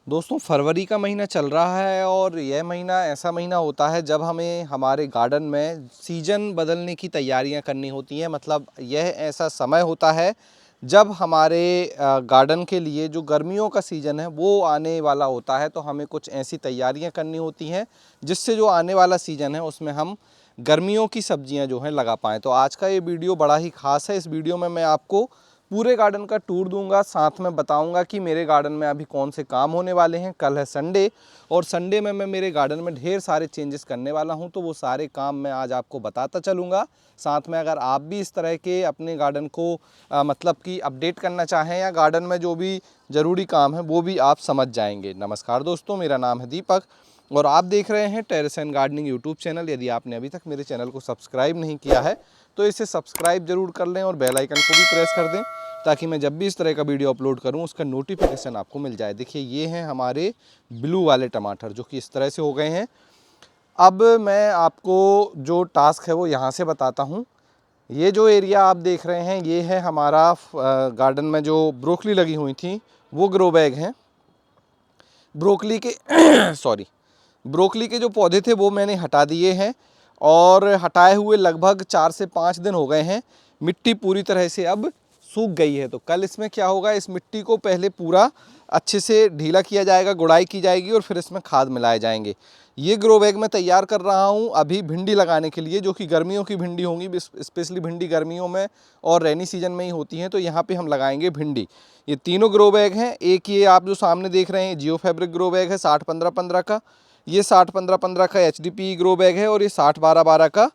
दोस्तों फरवरी का महीना चल रहा है और यह महीना ऐसा महीना होता है जब हमें हमारे गार्डन में सीजन बदलने की तैयारियां करनी होती हैं। मतलब यह ऐसा समय होता है जब हमारे गार्डन के लिए जो गर्मियों का सीज़न है वो आने वाला होता है। तो हमें कुछ ऐसी तैयारियां करनी होती हैं जिससे जो आने वाला सीज़न है उसमें हम गर्मियों की सब्जियां जो हैं लगा पाएँ। तो आज का ये वीडियो बड़ा ही ख़ास है। इस वीडियो में मैं आपको पूरे गार्डन का टूर दूंगा, साथ में बताऊंगा कि मेरे गार्डन में अभी कौन से काम होने वाले हैं। कल है संडे और संडे में मैं मेरे गार्डन में ढेर सारे चेंजेस करने वाला हूं, तो वो सारे काम मैं आज आपको बताता चलूँगा। साथ में अगर आप भी इस तरह के अपने गार्डन को मतलब कि अपडेट करना चाहें या गार्डन में जो भी ज़रूरी काम है वो भी आप समझ जाएंगे। नमस्कार दोस्तों, मेरा नाम है दीपक और आप देख रहे हैं terrace and gardening YouTube channel. यदि आपने अभी तक मेरे चैनल को सब्सक्राइब नहीं किया है तो इसे सब्सक्राइब जरूर कर लें और बेल आइकन को भी प्रेस कर दें ताकि मैं जब भी इस तरह का वीडियो अपलोड करूं उसका नोटिफिकेशन आपको मिल जाए। देखिए ये हैं हमारे ब्लू वाले टमाटर जो कि इस तरह से हो गए हैं। अब मैं आपको जो टास्क है वो यहाँ से बताता हूँ। ये जो एरिया आप देख रहे हैं ये है हमारा गार्डन में जो ब्रोकली लगी हुई थी वो ग्रो बैग हैं। ब्रोकली के सॉरी ब्रोकली के जो पौधे थे वो मैंने हटा दिए हैं और हटाए हुए लगभग 4 से 5 दिन हो गए हैं। मिट्टी पूरी तरह से अब सूख गई है। तो कल इसमें क्या होगा, इस मिट्टी को पहले पूरा अच्छे से ढीला किया जाएगा, गुड़ाई की जाएगी और फिर इसमें खाद मिलाए जाएंगे। ये ग्रो बैग मैं तैयार कर रहा हूँ अभी भिंडी लगाने के लिए, जो कि गर्मियों की भिंडी होंगी। स्पेशली भिंडी गर्मियों में और रेनी सीजन में ही होती हैं। तो यहाँ पे हम लगाएंगे भिंडी। ये तीनों ग्रो बैग हैं। एक ये आप जो सामने देख रहे हैं जियो फैब्रिक ग्रो बैग है 60-15-15 का, ये 60-15-15 का HDPE ग्रो बैग है और ये 60-12-12 का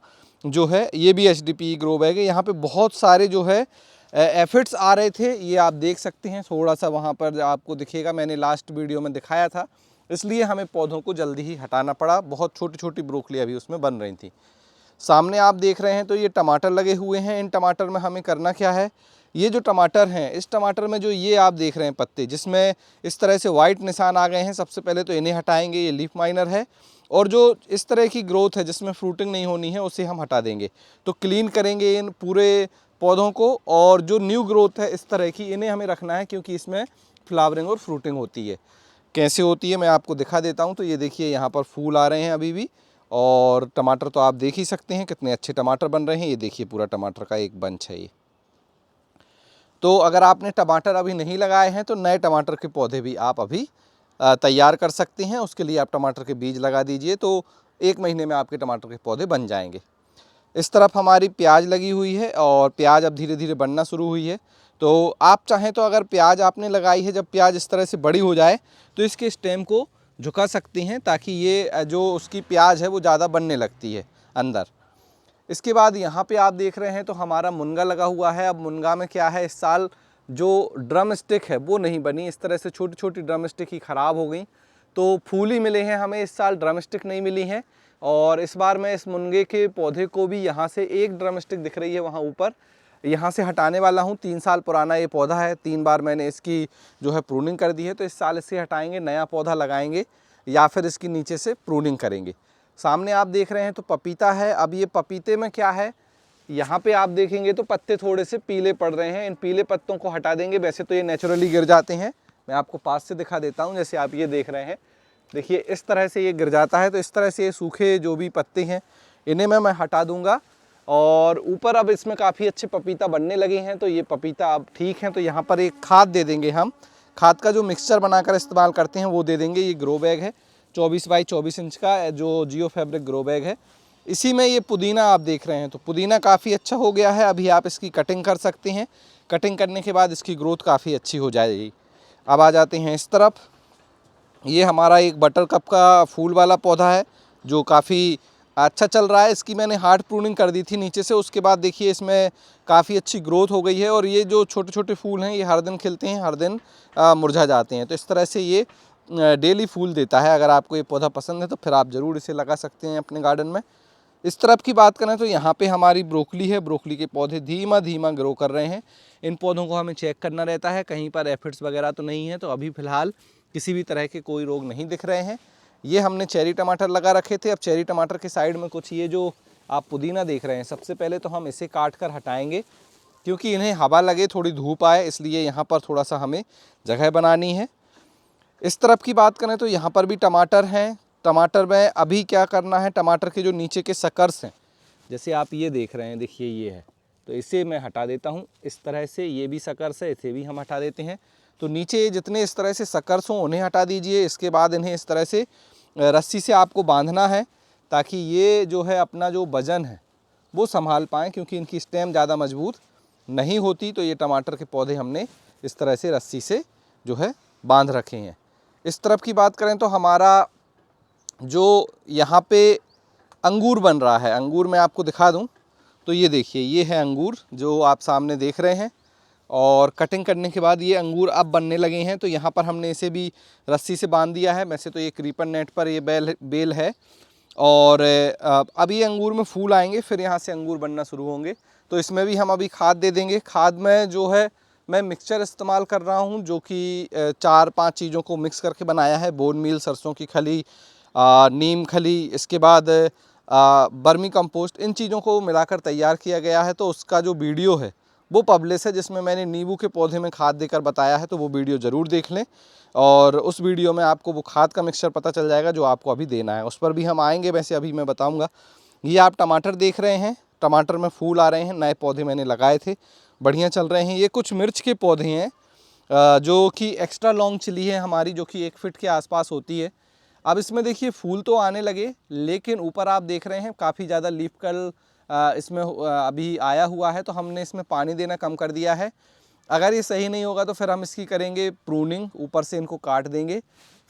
जो है ये भी HDPE ग्रो बैग है। यहाँ पे बहुत सारे जो है एफिड्स आ रहे थे, ये आप देख सकते हैं। थोड़ा सा वहाँ पर आपको दिखेगा, मैंने लास्ट वीडियो में दिखाया था, इसलिए हमें पौधों को जल्दी ही हटाना पड़ा। बहुत छोटी छोटी ब्रोकली अभी उसमें बन रही थी। सामने आप देख रहे हैं तो ये टमाटर लगे हुए हैं। इन टमाटर में हमें करना क्या है, ये जो टमाटर हैं इस टमाटर में जो ये आप देख रहे हैं पत्ते जिसमें इस तरह से वाइट निशान आ गए हैं, सबसे पहले तो इन्हें हटाएंगे। ये लीफ माइनर है और जो इस तरह की ग्रोथ है जिसमें फ्रूटिंग नहीं होनी है उसे हम हटा देंगे। तो क्लीन करेंगे इन पूरे पौधों को और जो न्यू ग्रोथ है इस तरह की इन्हें हमें रखना है, क्योंकि इसमें फ्लावरिंग और फ्रूटिंग होती है। कैसे होती है मैं आपको दिखा देता हूँ। तो ये देखिए यहाँ पर फूल आ रहे हैं अभी भी, और टमाटर तो आप देख ही सकते हैं कितने अच्छे टमाटर बन रहे हैं। ये देखिए पूरा टमाटर का एक बंच है ये। तो अगर आपने टमाटर अभी नहीं लगाए हैं तो नए टमाटर के पौधे भी आप अभी तैयार कर सकते हैं। उसके लिए आप टमाटर के बीज लगा दीजिए, तो 1 महीने में आपके टमाटर के पौधे बन जाएंगे। इस तरफ हमारी प्याज लगी हुई है और प्याज अब धीरे धीरे बनना शुरू हुई है। तो आप चाहें तो अगर प्याज आपने लगाई है, जब प्याज इस तरह से बड़ी हो जाए तो इसके स्टेम को झुका सकती हैं ताकि ये जो उसकी प्याज है वो ज़्यादा बनने लगती है अंदर। इसके बाद यहाँ पे आप देख रहे हैं तो हमारा मुनगा लगा हुआ है। अब मुनगा में क्या है, इस साल जो ड्रम स्टिक है वो नहीं बनी, इस तरह से छोटी छोटी ड्रम स्टिक ही ख़राब हो गई। तो फूल ही मिले हैं हमें, इस साल ड्रम स्टिक नहीं मिली हैं। और इस बार मैं इस मुनगे के पौधे को भी यहाँ से एक ड्रम स्टिक दिख रही है वहाँ ऊपर, यहाँ से हटाने वाला हूँ। 3 साल पुराना ये पौधा है, 3 बार मैंने इसकी जो है प्रूनिंग कर दी है। तो इस साल इसे हटाएंगे, नया पौधा लगाएंगे या फिर इसकी नीचे से प्रूनिंग करेंगे। सामने आप देख रहे हैं तो पपीता है। अब ये पपीते में क्या है, यहाँ पे आप देखेंगे तो पत्ते थोड़े से पीले पड़ रहे हैं। इन पीले पत्तों को हटा देंगे। वैसे तो ये नेचुरली गिर जाते हैं, मैं आपको पास से दिखा देता हूँ। जैसे आप ये देख रहे हैं, देखिए इस तरह से ये गिर जाता है। तो इस तरह से ये सूखे जो भी पत्ते हैं इन्हें मैं हटा दूंगा। और ऊपर अब इसमें काफ़ी अच्छे पपीता बनने लगे हैं, तो ये पपीता अब ठीक हैं। तो यहाँ पर एक खाद दे देंगे हम, खाद का जो मिक्सचर बनाकर इस्तेमाल करते हैं वो दे देंगे। ये ग्रो बैग है 24 बाई 24 इंच का जो जियो फैब्रिक ग्रो बैग है। इसी में ये पुदीना आप देख रहे हैं, तो पुदीना काफ़ी अच्छा हो गया है। अभी आप इसकी कटिंग कर सकते हैं। कटिंग करने के बाद इसकी ग्रोथ काफ़ी अच्छी हो जाएगी। अब आ जाते हैं इस तरफ। ये हमारा एक बटर कप का फूल वाला पौधा है जो काफ़ी अच्छा चल रहा है। इसकी मैंने हार्ड प्रूनिंग कर दी थी नीचे से, उसके बाद देखिए इसमें काफ़ी अच्छी ग्रोथ हो गई है। और ये जो छोटे छोटे फूल हैं ये हर दिन खिलते हैं, हर दिन मुरझा जाते हैं। तो इस तरह से ये डेली फूल देता है। अगर आपको ये पौधा पसंद है तो फिर आप ज़रूर इसे लगा सकते हैं अपने गार्डन में। इस तरफ की बात करें तो यहाँ पे हमारी ब्रोकली है। ब्रोकली के पौधे धीमा धीमा ग्रो कर रहे हैं। इन पौधों को हमें चेक करना रहता है कहीं पर एफिड्स वगैरह तो नहीं है। तो अभी फ़िलहाल किसी भी तरह के कोई रोग नहीं दिख रहे हैं। ये हमने चेरी टमाटर लगा रखे थे। अब चेरी टमाटर के साइड में कुछ ये जो आप पुदीना देख रहे हैं, सबसे पहले तो हम इसे काट कर हटाएंगे, क्योंकि इन्हें हवा लगे, थोड़ी धूप आए, इसलिए यहाँ पर थोड़ा सा हमें जगह बनानी है। इस तरफ की बात करें तो यहाँ पर भी टमाटर हैं। टमाटर में अभी क्या करना है, टमाटर के जो नीचे के सकर्स हैं, जैसे आप ये देख रहे हैं, देखिए ये है, तो इसे मैं हटा देता हूँ इस तरह से। ये भी सकर्स है, इसे भी हम हटा देते हैं। तो नीचे जितने इस तरह से सकर्स हों उन्हें हटा दीजिए। इसके बाद इन्हें इस तरह से रस्सी से आपको बांधना है ताकि ये जो है अपना जो वज़न है वो संभाल पाएँ, क्योंकि इनकी स्टेम ज़्यादा मजबूत नहीं होती। तो ये टमाटर के पौधे हमने इस तरह से रस्सी से जो है बांध रखे हैं। इस तरफ की बात करें तो हमारा जो यहाँ पे अंगूर बन रहा है, अंगूर मैं आपको दिखा दूँ तो ये देखिए, ये है अंगूर जो आप सामने देख रहे हैं। और कटिंग करने के बाद ये अंगूर अब बनने लगे हैं। तो यहाँ पर हमने इसे भी रस्सी से बांध दिया है। वैसे तो ये क्रीपर नेट पर ये बेल है। और अब ये अंगूर में फूल आएंगे, फिर यहाँ से अंगूर बनना शुरू होंगे। तो इसमें भी हम अभी खाद दे देंगे। खाद में जो है मैं मिक्सचर इस्तेमाल कर रहा हूँ, जो कि 4-5 चीज़ों को मिक्स करके बनाया है। बोन मील, सरसों की खली, नीम खली, इसके बाद बर्मी कंपोस्ट, इन चीज़ों को मिलाकर तैयार किया गया है। तो उसका जो वीडियो है वो पब्लिश है, जिसमें मैंने नींबू के पौधे में खाद देकर बताया है। तो वो वीडियो ज़रूर देख लें और उस वीडियो में आपको वो खाद का मिक्सचर पता चल जाएगा जो आपको अभी देना है। उस पर भी हम आएंगे, वैसे अभी मैं बताऊंगा। ये आप टमाटर देख रहे हैं, टमाटर में फूल आ रहे हैं। नए पौधे मैंने लगाए थे, बढ़िया चल रहे हैं। ये कुछ मिर्च के पौधे हैं जो कि एक्स्ट्रा लॉन्ग चिली है हमारी, जो कि 1 फीट के आसपास होती है। अब इसमें देखिए फूल तो आने लगे, लेकिन ऊपर आप देख रहे हैं काफ़ी ज़्यादा लीफ कर्ल इसमें अभी आया हुआ है। तो हमने इसमें पानी देना कम कर दिया है। अगर ये सही नहीं होगा तो फिर हम इसकी करेंगे प्रूनिंग, ऊपर से इनको काट देंगे,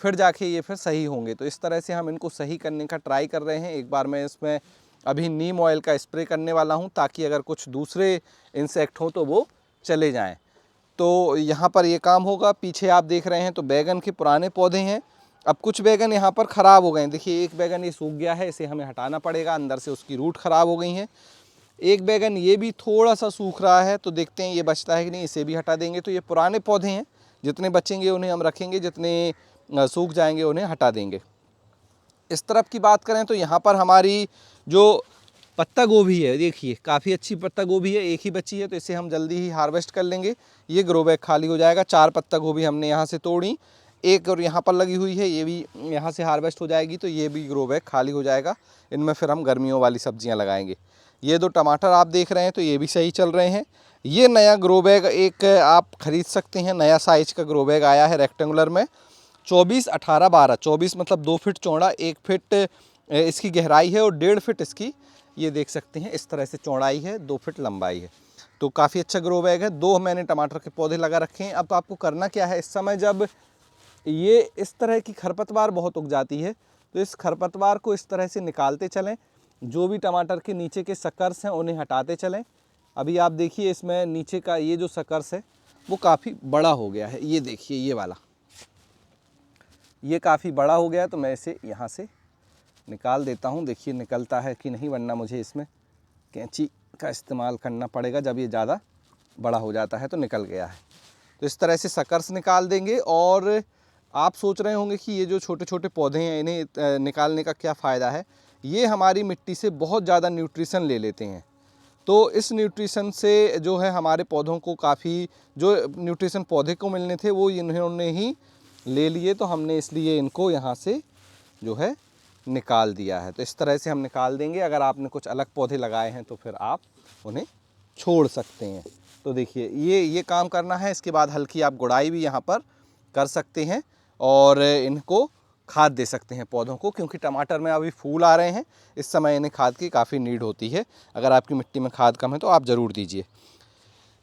फिर जाके ये फिर सही होंगे। तो इस तरह से हम इनको सही करने का ट्राई कर रहे हैं। एक बार मैं इसमें अभी नीम ऑयल का स्प्रे करने वाला हूँ, ताकि अगर कुछ दूसरे इंसेक्ट हों तो वो चले जाएँ। तो यहाँ पर ये काम होगा। पीछे आप देख रहे हैं तो बैगन के पुराने पौधे हैं। अब कुछ बैगन यहाँ पर ख़राब हो गए हैं। देखिए एक बैगन ये सूख गया है, इसे हमें हटाना पड़ेगा, अंदर से उसकी रूट ख़राब हो गई हैं। एक बैगन ये भी थोड़ा सा सूख रहा है, तो देखते हैं ये बचता है कि नहीं, इसे भी हटा देंगे। तो ये पुराने पौधे हैं, जितने बचेंगे उन्हें हम रखेंगे, जितने सूख जाएंगे उन्हें हटा देंगे। इस तरफ की बात करें तो यहाँ पर हमारी जो पत्ता गोभी है, देखिए काफ़ी अच्छी पत्ता गोभी है, एक ही बची है, तो इसे हम जल्दी ही हार्वेस्ट कर लेंगे। ये ग्रो बैग खाली हो जाएगा। 4 पत्ता गोभी हमने यहाँ से तोड़ी, एक और यहाँ पर लगी हुई है, ये भी यहाँ से हार्वेस्ट हो जाएगी। तो ये भी ग्रो बैग खाली हो जाएगा। इनमें फिर हम गर्मियों वाली सब्जियाँ लगाएंगे। ये 2 टमाटर आप देख रहे हैं तो ये भी सही चल रहे हैं। ये नया ग्रो बैग एक आप ख़रीद सकते हैं, नया साइज का ग्रो बैग आया है रेक्टेंगुलर में, 24-18-12। 24 मतलब 2 फीट चौड़ा, 1 फीट इसकी गहराई है और 1.5 फीट इसकी, ये देख सकते हैं, इस तरह से चौड़ाई है, 2 फीट लंबाई है। तो काफ़ी अच्छा ग्रो बैग है। 2 मैंने टमाटर के पौधे लगा रखे हैं। अब आपको करना क्या है, इस समय जब ये इस तरह की खरपतवार बहुत उग जाती है, तो इस खरपतवार को इस तरह से निकालते चलें। जो भी टमाटर के नीचे के सकर्स हैं उन्हें हटाते चलें। अभी आप देखिए इसमें नीचे का ये जो सकर्स है वो काफ़ी बड़ा हो गया है। ये देखिए ये वाला, ये काफ़ी बड़ा हो गया है। तो मैं इसे यहाँ से निकाल देता हूँ। देखिए निकलता है कि नहीं, वरना मुझे इसमें कैंची का इस्तेमाल करना पड़ेगा। जब ये ज़्यादा बड़ा हो जाता है तो निकल गया है। तो इस तरह से सकर्स निकाल देंगे। और आप सोच रहे होंगे कि ये जो छोटे छोटे पौधे हैं इन्हें निकालने का क्या फ़ायदा है। ये हमारी मिट्टी से बहुत ज़्यादा न्यूट्रिशन ले लेते हैं। तो इस न्यूट्रिशन से जो है हमारे पौधों को काफ़ी, जो न्यूट्रिशन पौधे को मिलने थे वो इन्होंने ही ले लिए। तो हमने इसलिए इनको यहाँ से जो है निकाल दिया है। तो इस तरह से हम निकाल देंगे। अगर आपने कुछ अलग पौधे लगाए हैं तो फिर आप उन्हें छोड़ सकते हैं। तो देखिए ये काम करना है। इसके बाद हल्की आप गुड़ाई भी यहाँ पर कर सकते हैं और इनको खाद दे सकते हैं पौधों को, क्योंकि टमाटर में अभी फूल आ रहे हैं। इस समय इन्हें खाद की काफ़ी नीड होती है। अगर आपकी मिट्टी में खाद कम है तो आप ज़रूर दीजिए।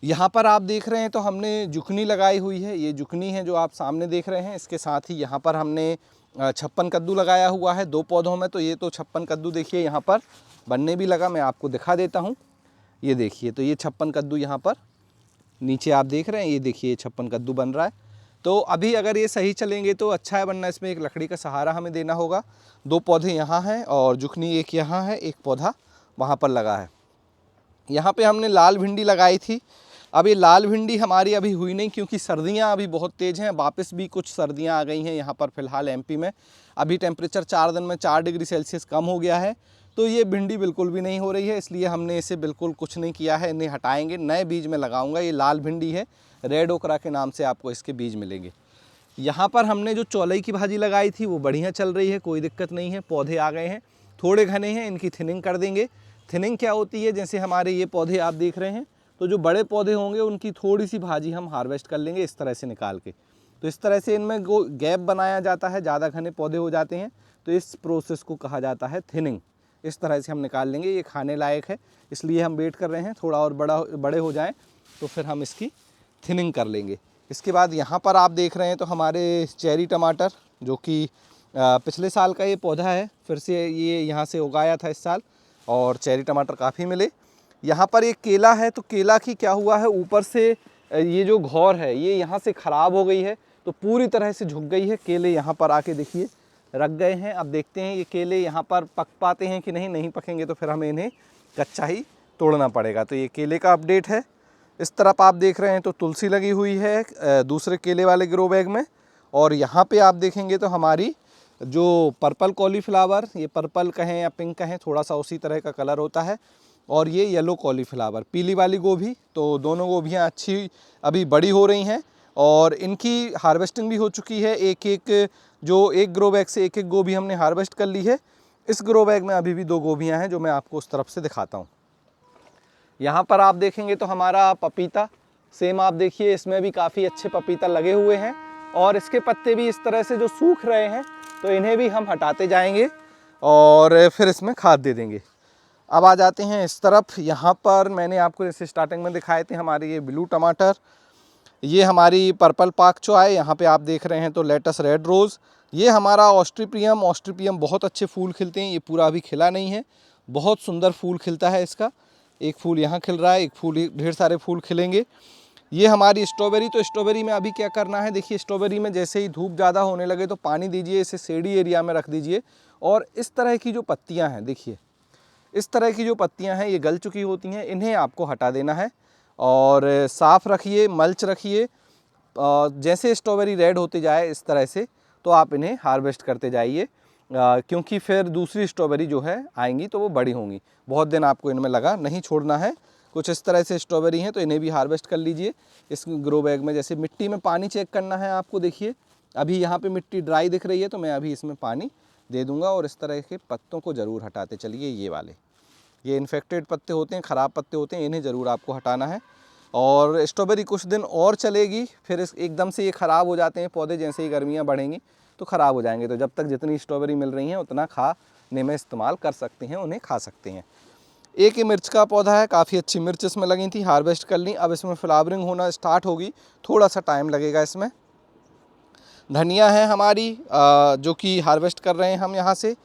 यहाँ पर आप देख रहे हैं तो हमने जुकनी लगाई हुई है। ये जुकनी है जो आप सामने देख रहे हैं। इसके साथ ही यहाँ पर हमने 56 कद्दू लगाया हुआ है 2 पौधों में। तो ये तो 56 कद्दू देखिए यहाँ पर बनने भी लगा। मैं आपको दिखा देता हूँ। ये देखिए, तो ये 56 कद्दू यहाँ पर नीचे आप देख रहे हैं। ये देखिए 56 कद्दू बन रहा है। तो अभी अगर ये सही चलेंगे तो अच्छा है, वरना इसमें एक लकड़ी का सहारा हमें देना होगा। 2 पौधे यहाँ हैं और जुकनी एक यहाँ है, एक पौधा वहाँ पर लगा है। यहाँ पे हमने लाल भिंडी लगाई थी। अब ये लाल भिंडी हमारी अभी हुई नहीं, क्योंकि सर्दियाँ अभी बहुत तेज़ हैं। वापस भी कुछ सर्दियाँ आ गई हैं यहाँ पर फ़िलहाल एमपी में। अभी टेम्परेचर 4 दिन में 4 डिग्री सेल्सियस कम हो गया है। तो ये भिंडी बिल्कुल भी नहीं हो रही है, इसलिए हमने इसे बिल्कुल कुछ नहीं किया है। इन्हें हटाएंगे, नए बीज में लगाऊंगा। ये लाल भिंडी है, रेड ओकरा के नाम से आपको इसके बीज मिलेंगे। यहाँ पर हमने जो चौलाई की भाजी लगाई थी वो बढ़िया चल रही है, कोई दिक्कत नहीं है। पौधे आ गए हैं, थोड़े घने हैं, इनकी थिनिंग कर देंगे। थिनिंग क्या होती है, जैसे हमारे ये पौधे आप देख रहे हैं, तो जो बड़े पौधे होंगे उनकी थोड़ी सी भाजी हम हार्वेस्ट कर लेंगे इस तरह से निकाल के। तो इस तरह से इनमें गैप बनाया जाता है, ज़्यादा घने पौधे हो जाते हैं, तो इस प्रोसेस को कहा जाता है थिनिंग। इस तरह से हम निकाल लेंगे, ये खाने लायक है, इसलिए हम वेट कर रहे हैं थोड़ा और बड़े हो जाएं तो फिर हम इसकी थिनिंग कर लेंगे। इसके बाद यहाँ पर आप देख रहे हैं तो हमारे चेरी टमाटर, जो कि पिछले साल का ये पौधा है, फिर से ये यहाँ से उगाया था इस साल, और चेरी टमाटर काफ़ी मिले। यहाँ पर एक केला है, तो केला की क्या हुआ है, ऊपर से ये जो घौर है ये यहाँ से ख़राब हो गई है, तो पूरी तरह से झुक गई है। केले यहाँ पर आके देखिए रख गए हैं। अब देखते हैं ये केले यहाँ पर पक पाते हैं कि नहीं, नहीं पकेंगे तो फिर हमें इन्हें कच्चा ही तोड़ना पड़ेगा। तो ये केले का अपडेट है। इस तरफ आप देख रहे हैं तो तुलसी लगी हुई है दूसरे केले वाले ग्रो बैग में, और यहाँ पे आप देखेंगे तो हमारी जो पर्पल कॉलीफ्लावर, ये पर्पल कहें या पिंक कहें, थोड़ा सा उसी तरह का कलर होता है, और ये येलो कॉलीफ्लावर, पीली वाली गोभी। तो दोनों गोभियाँ अच्छी अभी बड़ी हो रही हैं और इनकी हार्वेस्टिंग भी हो चुकी है। एक ग्रो बैग से एक गोभी हमने हार्वेस्ट कर ली है। इस ग्रो बैग में अभी भी 2 गोभियाँ हैं जो मैं आपको उस तरफ से दिखाता हूँ। यहाँ पर आप देखेंगे तो हमारा पपीता सेम आप देखिए, इसमें भी काफ़ी अच्छे पपीता लगे हुए हैं, और इसके पत्ते भी इस तरह से जो सूख रहे हैं तो इन्हें भी हम हटाते जाएंगे और फिर इसमें खाद दे देंगे। अब आ जाते हैं इस तरफ। यहाँ पर मैंने आपको जैसे स्टार्टिंग में दिखाए थे हमारे ये ब्लू टमाटर, ये हमारी पर्पल पाक चॉय, यहाँ पे आप देख रहे हैं तो लेटस रेड रोज़, ये हमारा ऑस्ट्रिपियम बहुत अच्छे फूल खिलते हैं। ये पूरा अभी खिला नहीं है, बहुत सुंदर फूल खिलता है इसका। एक फूल यहाँ खिल रहा है, एक फूल, ढेर सारे फूल खिलेंगे। ये हमारी स्ट्रॉबेरी, तो स्ट्रॉबेरी में अभी क्या करना है, देखिए स्ट्रॉबेरी में जैसे ही धूप ज़्यादा होने लगे तो पानी दीजिए, इसे शेडी एरिया में रख दीजिए, और इस तरह की जो पत्तियाँ हैं, देखिए इस तरह की जो पत्तियाँ हैं ये गल चुकी होती हैं, इन्हें आपको हटा देना है और साफ़ रखिए, मल्च रखिए। जैसे स्ट्रॉबेरी रेड होती जाए इस तरह से, तो आप इन्हें हार्वेस्ट करते जाइए, क्योंकि फिर दूसरी स्ट्रॉबेरी जो है आएंगी तो वो बड़ी होंगी। बहुत दिन आपको इनमें लगा नहीं छोड़ना है। कुछ इस तरह से स्ट्रॉबेरी हैं तो इन्हें भी हार्वेस्ट कर लीजिए इस ग्रो बैग में। जैसे मिट्टी में पानी चेक करना है आपको, देखिए अभी यहाँ पे मिट्टी ड्राई दिख रही है, तो मैं अभी इसमें पानी दे दूँगा, और इस तरह के पत्तों को ज़रूर हटाते चलिए। ये वाले, ये इन्फेक्टेड पत्ते होते हैं, ख़राब पत्ते होते हैं, इन्हें ज़रूर आपको हटाना है। और स्ट्रॉबेरी कुछ दिन और चलेगी, फिर एकदम से ये ख़राब हो जाते हैं पौधे, जैसे ही गर्मियाँ बढ़ेंगी तो ख़राब हो जाएंगे। तो जब तक जितनी स्ट्रॉबेरी मिल रही हैं उतना खाने में इस्तेमाल कर सकते हैं, उन्हें खा सकते हैं। एक ये मिर्च का पौधा है, काफ़ी अच्छी मिर्च इसमें लगी थी, हार्वेस्ट कर ली। अब इसमें फ्लावरिंग होना स्टार्ट होगी, थोड़ा सा टाइम लगेगा इसमें। धनिया है हमारी, जो कि हार्वेस्ट कर रहे हैं हम यहाँ से।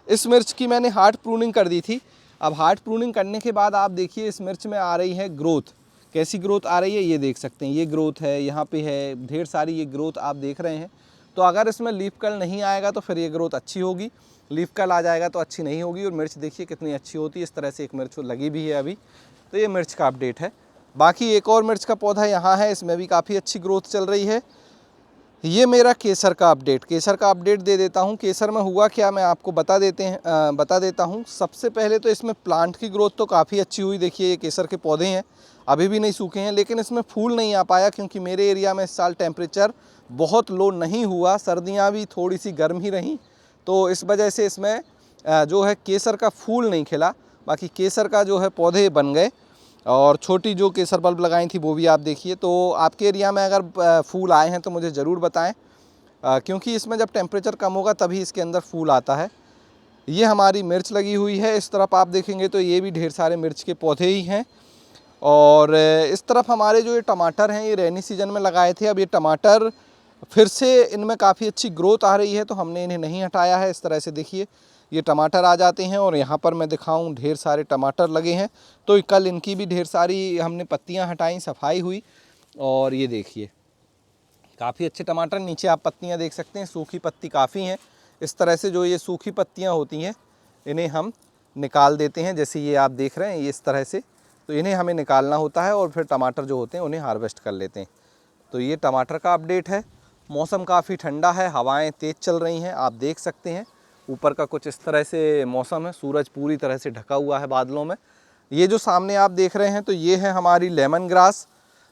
इस मिर्च की मैंने हार्ड प्रूनिंग कर दी थी। अब हार्ड प्रूनिंग करने के बाद आप देखिए इस मिर्च में आ रही है ग्रोथ। कैसी ग्रोथ आ रही है ये देख सकते हैं, ये ग्रोथ है, यहाँ पे है ढेर सारी ये ग्रोथ आप देख रहे हैं। तो अगर इसमें लीफ कल नहीं आएगा तो फिर ये ग्रोथ अच्छी होगी, लीफ कल आ जाएगा तो अच्छी नहीं होगी। और मिर्च देखिए कितनी अच्छी होती है, इस तरह से एक मिर्च लगी भी है अभी। तो ये मिर्च का अपडेट है। बाकी एक और मिर्च का पौधा यहाँ है, इसमें भी काफ़ी अच्छी ग्रोथ चल रही है। ये मेरा केसर का अपडेट दे देता हूँ। केसर में हुआ क्या मैं आपको बता देता हूँ। सबसे पहले तो इसमें प्लांट की ग्रोथ तो काफ़ी अच्छी हुई। देखिए ये केसर के पौधे हैं, अभी भी नहीं सूखे हैं, लेकिन इसमें फूल नहीं आ पाया क्योंकि मेरे एरिया में इस साल टेम्परेचर बहुत लो नहीं हुआ, सर्दियाँ भी थोड़ी सी गर्म ही रहीं, तो इस वजह से इसमें जो है केसर का फूल नहीं खिला। बाकी केसर का जो है पौधे बन गए, और छोटी जो केसर बल्ब लगाई थी वो भी आप देखिए। तो आपके एरिया में अगर फूल आए हैं तो मुझे ज़रूर बताएं, क्योंकि इसमें जब टेम्परेचर कम होगा तभी इसके अंदर फूल आता है। ये हमारी मिर्च लगी हुई है। इस तरफ आप देखेंगे तो ये भी ढेर सारे मिर्च के पौधे ही हैं। और इस तरफ हमारे जो ये टमाटर हैं ये रेनी सीजन में लगाए थे। अब ये टमाटर फिर से इनमें काफ़ी अच्छी ग्रोथ आ रही है, तो हमने इन्हें नहीं हटाया है। इस तरह से देखिए ये टमाटर आ जाते हैं, और यहाँ पर मैं दिखाऊं ढेर सारे टमाटर लगे हैं। तो कल इनकी भी ढेर सारी हमने पत्तियाँ हटाई, सफाई हुई, और ये देखिए काफ़ी अच्छे टमाटर। नीचे आप पत्तियाँ देख सकते हैं, सूखी पत्ती काफ़ी हैं। इस तरह से जो ये सूखी पत्तियाँ होती हैं इन्हें हम निकाल देते हैं, जैसे ये आप देख रहे हैं ये इस तरह से। तो इन्हें हमें निकालना होता है और फिर टमाटर जो होते हैं उन्हें हार्वेस्ट कर लेते हैं। तो ये टमाटर का अपडेट है। मौसम काफ़ी ठंडा है, हवाएं तेज़ चल रही हैं, आप देख सकते हैं। ऊपर का कुछ इस तरह से मौसम है, सूरज पूरी तरह से ढका हुआ है बादलों में। ये जो सामने आप देख रहे हैं तो ये है हमारी लेमन ग्रास।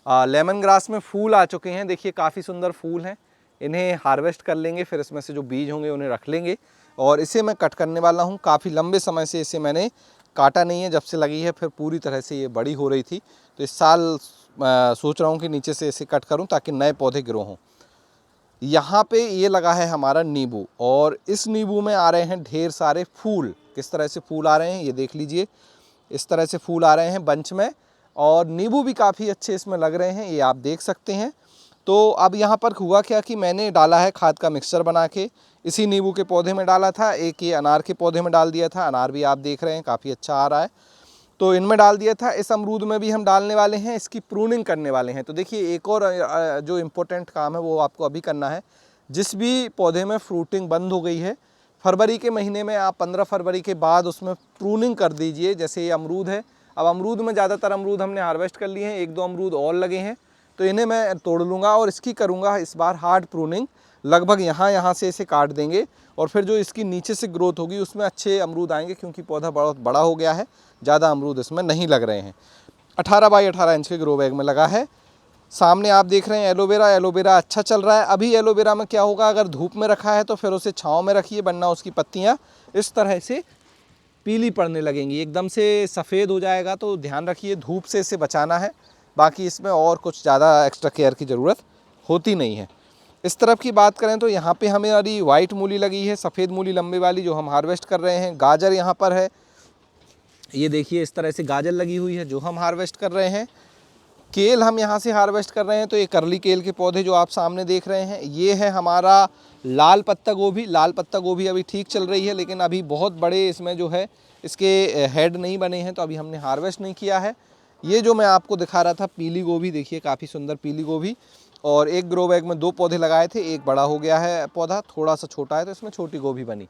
लेमन ग्रास में फूल आ चुके हैं, देखिए काफ़ी सुंदर फूल हैं। इन्हें हार्वेस्ट कर लेंगे, फिर इसमें से जो बीज होंगे उन्हें रख लेंगे। और इसे मैं कट करने वाला हूँ। काफ़ी लंबे समय से इसे मैंने काटा नहीं है, जब से लगी है फिर पूरी तरह से ये बड़ी हो रही थी। तो इस साल सोच रहा हूँ कि नीचे से इसे कट करूँ ताकि नए पौधे ग्रो हों। यहाँ पे ये लगा है हमारा नींबू, और इस नींबू में आ रहे हैं ढेर सारे फूल। किस तरह से फूल आ रहे हैं ये देख लीजिए, इस तरह से फूल आ रहे हैं बंच में, और नींबू भी काफ़ी अच्छे इसमें लग रहे हैं, ये आप देख सकते हैं। तो अब यहाँ पर हुआ क्या कि मैंने डाला है खाद का मिक्सचर बना के, इसी नींबू के पौधे में डाला था, एक ये अनार के पौधे में डाल दिया था। अनार भी आप देख रहे हैं काफ़ी अच्छा आ रहा है, तो इनमें डाल दिया था। इस अमरूद में भी हम डालने वाले हैं, इसकी प्रूनिंग करने वाले हैं। तो देखिए एक और जो इम्पोर्टेंट काम है वो आपको अभी करना है। जिस भी पौधे में फ्रूटिंग बंद हो गई है, फरवरी के महीने में आप 15 फरवरी के बाद उसमें प्रूनिंग कर दीजिए। जैसे ये अमरूद है, अब अमरूद में ज़्यादातर अमरूद हमने हार्वेस्ट कर लिए हैं, 1-2 अमरूद और लगे हैं, तो इन्हें मैं तोड़ लूँगा और इसकी करूँगा इस बार हार्ड प्रूनिंग। लगभग यहाँ से इसे काट देंगे, और फिर जो इसकी नीचे से ग्रोथ होगी उसमें अच्छे अमरूद आएंगे, क्योंकि पौधा बहुत बड़ा हो गया है, ज़्यादा अमरूद इसमें नहीं लग रहे हैं। 18 बाई 18 इंच के ग्रो बैग में लगा है। सामने आप देख रहे हैं एलोवेरा, एलोवेरा अच्छा चल रहा है। अभी एलोवेरा में क्या होगा, अगर धूप में रखा है तो फिर उसे छाँव में रखिए, वरना उसकी पत्तियाँ इस तरह से पीली पड़ने लगेंगी, एकदम से सफ़ेद हो जाएगा। तो ध्यान रखिए, धूप से इसे बचाना है। बाकी इसमें और कुछ ज़्यादा एक्स्ट्रा केयर की ज़रूरत होती नहीं है। इस तरफ की बात करें तो यहाँ पे हमारी वाइट मूली लगी है, सफ़ेद मूली लंबे वाली, जो हम हार्वेस्ट कर रहे हैं। गाजर यहाँ पर है, ये देखिए इस तरह से गाजर लगी हुई है जो हम हार्वेस्ट कर रहे हैं। केल हम यहाँ से हार्वेस्ट कर रहे हैं, तो ये करली केल के पौधे जो आप सामने देख रहे हैं, ये है हमारा लाल पत्ता गोभी। लाल पत्ता गोभी अभी ठीक चल रही है, लेकिन अभी बहुत बड़े इसमें जो है इसके हेड नहीं बने हैं, तो अभी हमने हार्वेस्ट नहीं किया है। ये जो मैं आपको दिखा रहा था पीली गोभी, देखिए काफ़ी सुंदर पीली गोभी, और एक ग्रो बैग में 2 पौधे लगाए थे, एक बड़ा हो गया है पौधा, थोड़ा सा छोटा है तो इसमें छोटी गोभी बनी।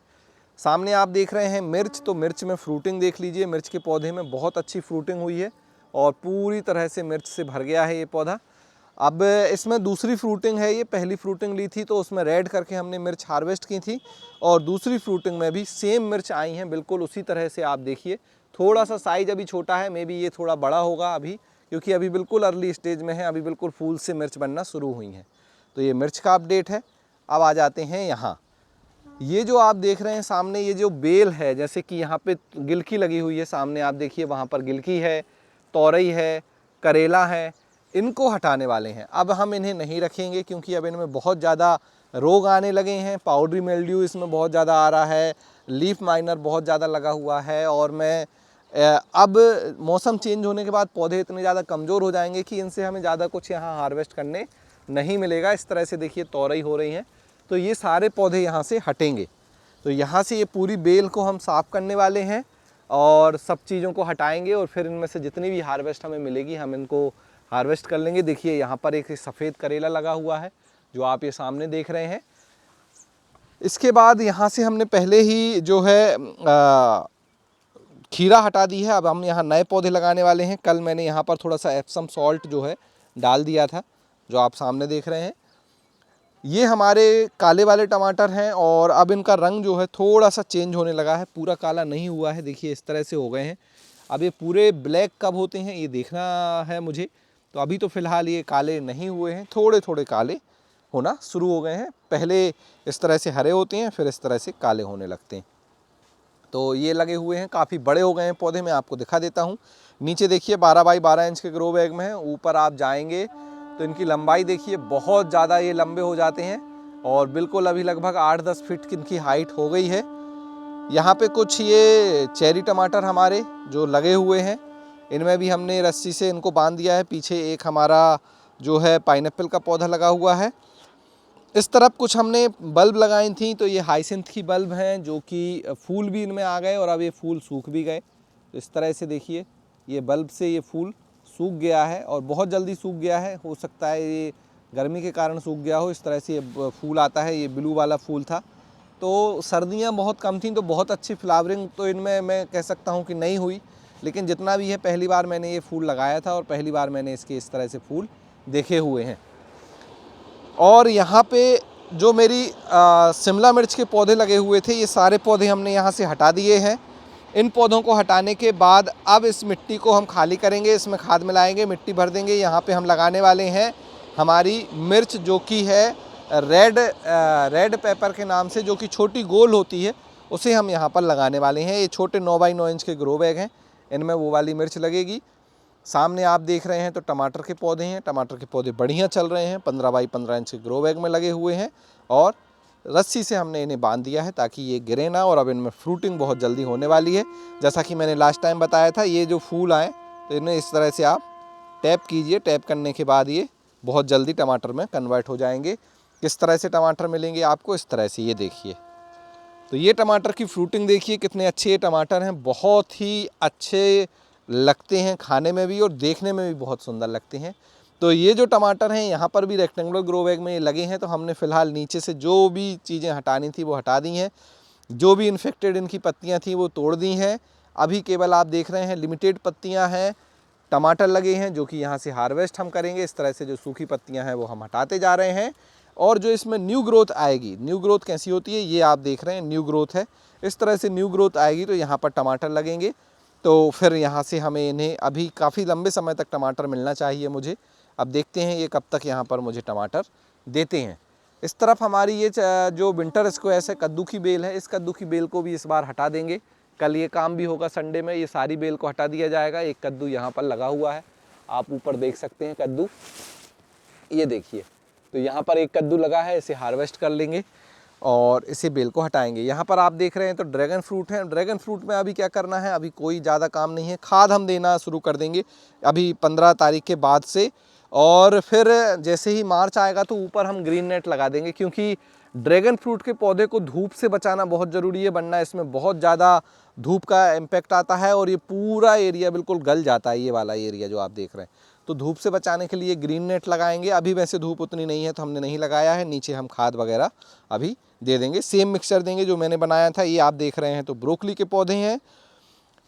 सामने आप देख रहे हैं मिर्च, तो मिर्च में फ्रूटिंग देख लीजिए, मिर्च के पौधे में बहुत अच्छी फ्रूटिंग हुई है और पूरी तरह से मिर्च से भर गया है ये पौधा। अब इसमें दूसरी फ्रूटिंग है, ये पहली फ्रूटिंग ली थी तो उसमें रेड करके हमने मिर्च हार्वेस्ट की थी, और दूसरी फ्रूटिंग में भी सेम मिर्च आई हैं बिल्कुल उसी तरह से। आप देखिए थोड़ा सा साइज अभी छोटा है, मे बी ये थोड़ा बड़ा होगा अभी, क्योंकि अभी बिल्कुल अर्ली स्टेज में है, अभी बिल्कुल फूल से मिर्च बनना शुरू हुई हैं। तो ये मिर्च का अपडेट है। अब आ जाते हैं यहाँ, ये जो आप देख रहे हैं सामने, ये जो बेल है, जैसे कि यहाँ पे गिलकी लगी हुई है, सामने आप देखिए वहाँ पर गिलकी है, तोरई है, करेला है, इनको हटाने वाले हैं। अब हम इन्हें नहीं रखेंगे क्योंकि अब इनमें बहुत ज़्यादा रोग आने लगे हैं। पाउडरी मिल्ड्यू इसमें बहुत ज़्यादा आ रहा है, लीफ माइनर बहुत ज़्यादा लगा हुआ है, और मैं अब मौसम चेंज होने के बाद पौधे इतने ज़्यादा कमज़ोर हो जाएंगे कि इनसे हमें ज़्यादा कुछ यहाँ हार्वेस्ट करने नहीं मिलेगा। इस तरह से देखिए तोरई हो रही हैं, तो ये सारे पौधे यहाँ से हटेंगे। तो यहाँ से ये पूरी बेल को हम साफ़ करने वाले हैं और सब चीज़ों को हटाएंगे, और फिर इनमें से जितनी भी हार्वेस्ट हमें मिलेगी हम इनको हार्वेस्ट कर लेंगे। देखिए यहाँ पर एक सफ़ेद करेला लगा हुआ है जो आप ये सामने देख रहे हैं। इसके बाद यहाँ से हमने पहले ही जो है खीरा हटा दी है। अब हम यहाँ नए पौधे लगाने वाले हैं। कल मैंने यहाँ पर थोड़ा सा एप्सम सॉल्ट जो है डाल दिया था, जो आप सामने देख रहे हैं। ये हमारे काले वाले टमाटर हैं, और अब इनका रंग जो है थोड़ा सा चेंज होने लगा है, पूरा काला नहीं हुआ है, देखिए इस तरह से हो गए हैं। अब ये पूरे ब्लैक कब होते हैं ये देखना है मुझे, तो अभी तो फ़िलहाल ये काले नहीं हुए हैं, थोड़े थोड़े काले होना शुरू हो गए हैं। पहले इस तरह से हरे होते हैं, फिर इस तरह से काले होने लगते हैं। तो ये लगे हुए हैं, काफ़ी बड़े हो गए हैं पौधे, मैं आपको दिखा देता हूँ। नीचे देखिए 12 बाई 12 इंच के ग्रो बैग में है, ऊपर आप जाएंगे तो इनकी लंबाई देखिए बहुत ज़्यादा ये लंबे हो जाते हैं, और बिल्कुल अभी लगभग 8-10 फीट की इनकी हाइट हो गई है। यहाँ पे कुछ ये चेरी टमाटर हमारे जो लगे हुए हैं, इनमें भी हमने रस्सी से इनको बांध दिया है। पीछे एक हमारा जो है पाइनएप्पल का पौधा लगा हुआ है। इस तरफ कुछ हमने बल्ब लगाई थी, तो ये हाइसिंथ की बल्ब हैं, जो कि फूल भी इनमें आ गए और अब ये फूल सूख भी गए। तो इस तरह से देखिए ये बल्ब से ये फूल सूख गया है, और बहुत जल्दी सूख गया है, हो सकता है ये गर्मी के कारण सूख गया हो। इस तरह से ये फूल आता है, ये ब्लू वाला फूल था। तो सर्दियां बहुत कम थी, तो बहुत अच्छी फ्लावरिंग तो इनमें मैं कह सकता हूं कि नहीं हुई, लेकिन जितना भी है पहली बार मैंने ये फूल लगाया था, और पहली बार मैंने इसके इस तरह से फूल देखे हुए हैं। और यहाँ पे जो मेरी शिमला मिर्च के पौधे लगे हुए थे, ये सारे पौधे हमने यहाँ से हटा दिए हैं। इन पौधों को हटाने के बाद अब इस मिट्टी को हम खाली करेंगे, इसमें खाद मिलाएंगे, मिट्टी भर देंगे। यहाँ पे हम लगाने वाले हैं हमारी मिर्च, जो कि है रेड पेपर के नाम से, जो कि छोटी गोल होती है, उसे हम यहाँ पर लगाने वाले हैं। ये छोटे 9x9 इंच के ग्रो बैग हैं, इनमें वो वाली मिर्च लगेगी। सामने आप देख रहे हैं तो टमाटर के पौधे हैं, टमाटर के पौधे बढ़िया चल रहे हैं, 15x15 इंच के ग्रो बैग में लगे हुए हैं और रस्सी से हमने इन्हें बांध दिया है ताकि ये गिरे ना, और अब इनमें फ्रूटिंग बहुत जल्दी होने वाली है। जैसा कि मैंने लास्ट टाइम बताया था, ये जो फूल आए तो इन्हें इस तरह से आप टैप कीजिए, टैप करने के बाद ये बहुत जल्दी टमाटर में कन्वर्ट हो जाएंगे। किस तरह से टमाटर मिलेंगे आपको, इस तरह से, ये देखिए। तो ये टमाटर की फ्रूटिंग देखिए कितने अच्छे ये टमाटर हैं, बहुत ही अच्छे लगते हैं खाने में भी और देखने में भी बहुत सुंदर लगते हैं। तो ये जो टमाटर हैं यहाँ पर भी रेक्टेंगुलर ग्रो बैग में ये लगे हैं, तो हमने फ़िलहाल नीचे से जो भी चीज़ें हटानी थी वो हटा दी हैं, जो भी इन्फेक्टेड इनकी पत्तियाँ थी वो तोड़ दी हैं। अभी केवल आप देख रहे हैं लिमिटेड पत्तियाँ हैं, टमाटर लगे हैं, जो कि यहाँ से हार्वेस्ट हम करेंगे। इस तरह से जो सूखी पत्तियाँ हैं वो हम हटाते जा रहे हैं। और जो इसमें न्यू ग्रोथ आएगी, न्यू ग्रोथ कैसी होती है, ये आप देख रहे हैं न्यू ग्रोथ है, इस तरह से न्यू ग्रोथ आएगी तो यहाँ पर टमाटर लगेंगे। तो फिर यहाँ से हमें इन्हें, अभी काफ़ी लंबे समय तक टमाटर मिलना चाहिए मुझे। अब देखते हैं ये कब तक यहाँ पर मुझे टमाटर देते हैं। इस तरफ हमारी ये जो विंटर स्क्वैश है, कद्दू की बेल है, इस कद्दू की बेल को भी इस बार हटा देंगे। कल ये काम भी होगा संडे में, ये सारी बेल को हटा दिया जाएगा। एक कद्दू यहाँ पर लगा हुआ है, आप ऊपर देख सकते हैं कद्दू, ये देखिए। तो यहाँ पर एक कद्दू लगा है, इसे हार्वेस्ट कर लेंगे और इसे बेल को हटाएंगे। यहाँ पर आप देख रहे हैं तो ड्रैगन फ्रूट है। ड्रैगन फ्रूट में अभी क्या करना है, अभी कोई ज़्यादा काम नहीं है, खाद हम देना शुरू कर देंगे अभी 15 तारीख के बाद से। और फिर जैसे ही मार्च आएगा तो ऊपर हम ग्रीन नेट लगा देंगे, क्योंकि ड्रैगन फ्रूट के पौधे को धूप से बचाना बहुत ज़रूरी है, वरना इसमें बहुत ज़्यादा धूप का इम्पैक्ट आता है और ये पूरा एरिया बिल्कुल गल जाता है, ये वाला एरिया जो आप देख रहे हैं। तो धूप से बचाने के लिए ग्रीन नेट लगाएंगे। अभी वैसे धूप उतनी नहीं है तो हमने नहीं लगाया है, नीचे हम खाद वगैरह अभी दे देंगे। सेम मिक्सचर देंगे जो मैंने बनाया था। ये आप देख रहे हैं तो ब्रोकली के पौधे हैं,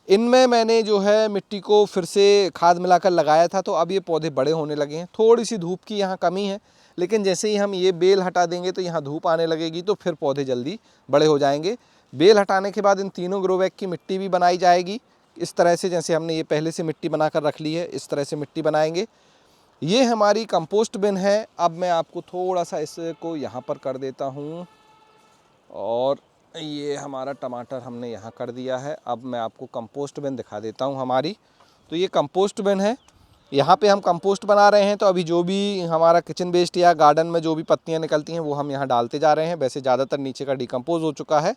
इनमें मैंने जो है मिट्टी को फिर से खाद मिलाकर लगाया था, तो अब ये पौधे बड़े होने लगे हैं। थोड़ी सी धूप की यहाँ कमी है, लेकिन जैसे ही हम ये बेल हटा देंगे तो यहाँ धूप आने लगेगी, तो फिर पौधे जल्दी बड़े हो जाएंगे। बेल हटाने के बाद इन तीनों ग्रो बैग की मिट्टी भी बनाई जाएगी इस तरह से, जैसे हमने ये पहले से मिट्टी बनाकर रख ली है, इस तरह से मिट्टी बनाएंगे। ये हमारी कंपोस्ट बिन है। अब मैं आपको थोड़ा सा इसको यहाँ पर कर देता हूँ, और ये हमारा टमाटर हमने यहाँ कर दिया है। अब मैं आपको कंपोस्ट बिन दिखा देता हूँ हमारी। तो ये कंपोस्ट बिन है, यहाँ पे हम कंपोस्ट बना रहे हैं। तो अभी जो भी हमारा किचन वेस्ट या गार्डन में जो भी पत्तियाँ निकलती हैं वो हम यहाँ डालते जा रहे हैं। वैसे ज़्यादातर नीचे का डिकम्पोज हो चुका है,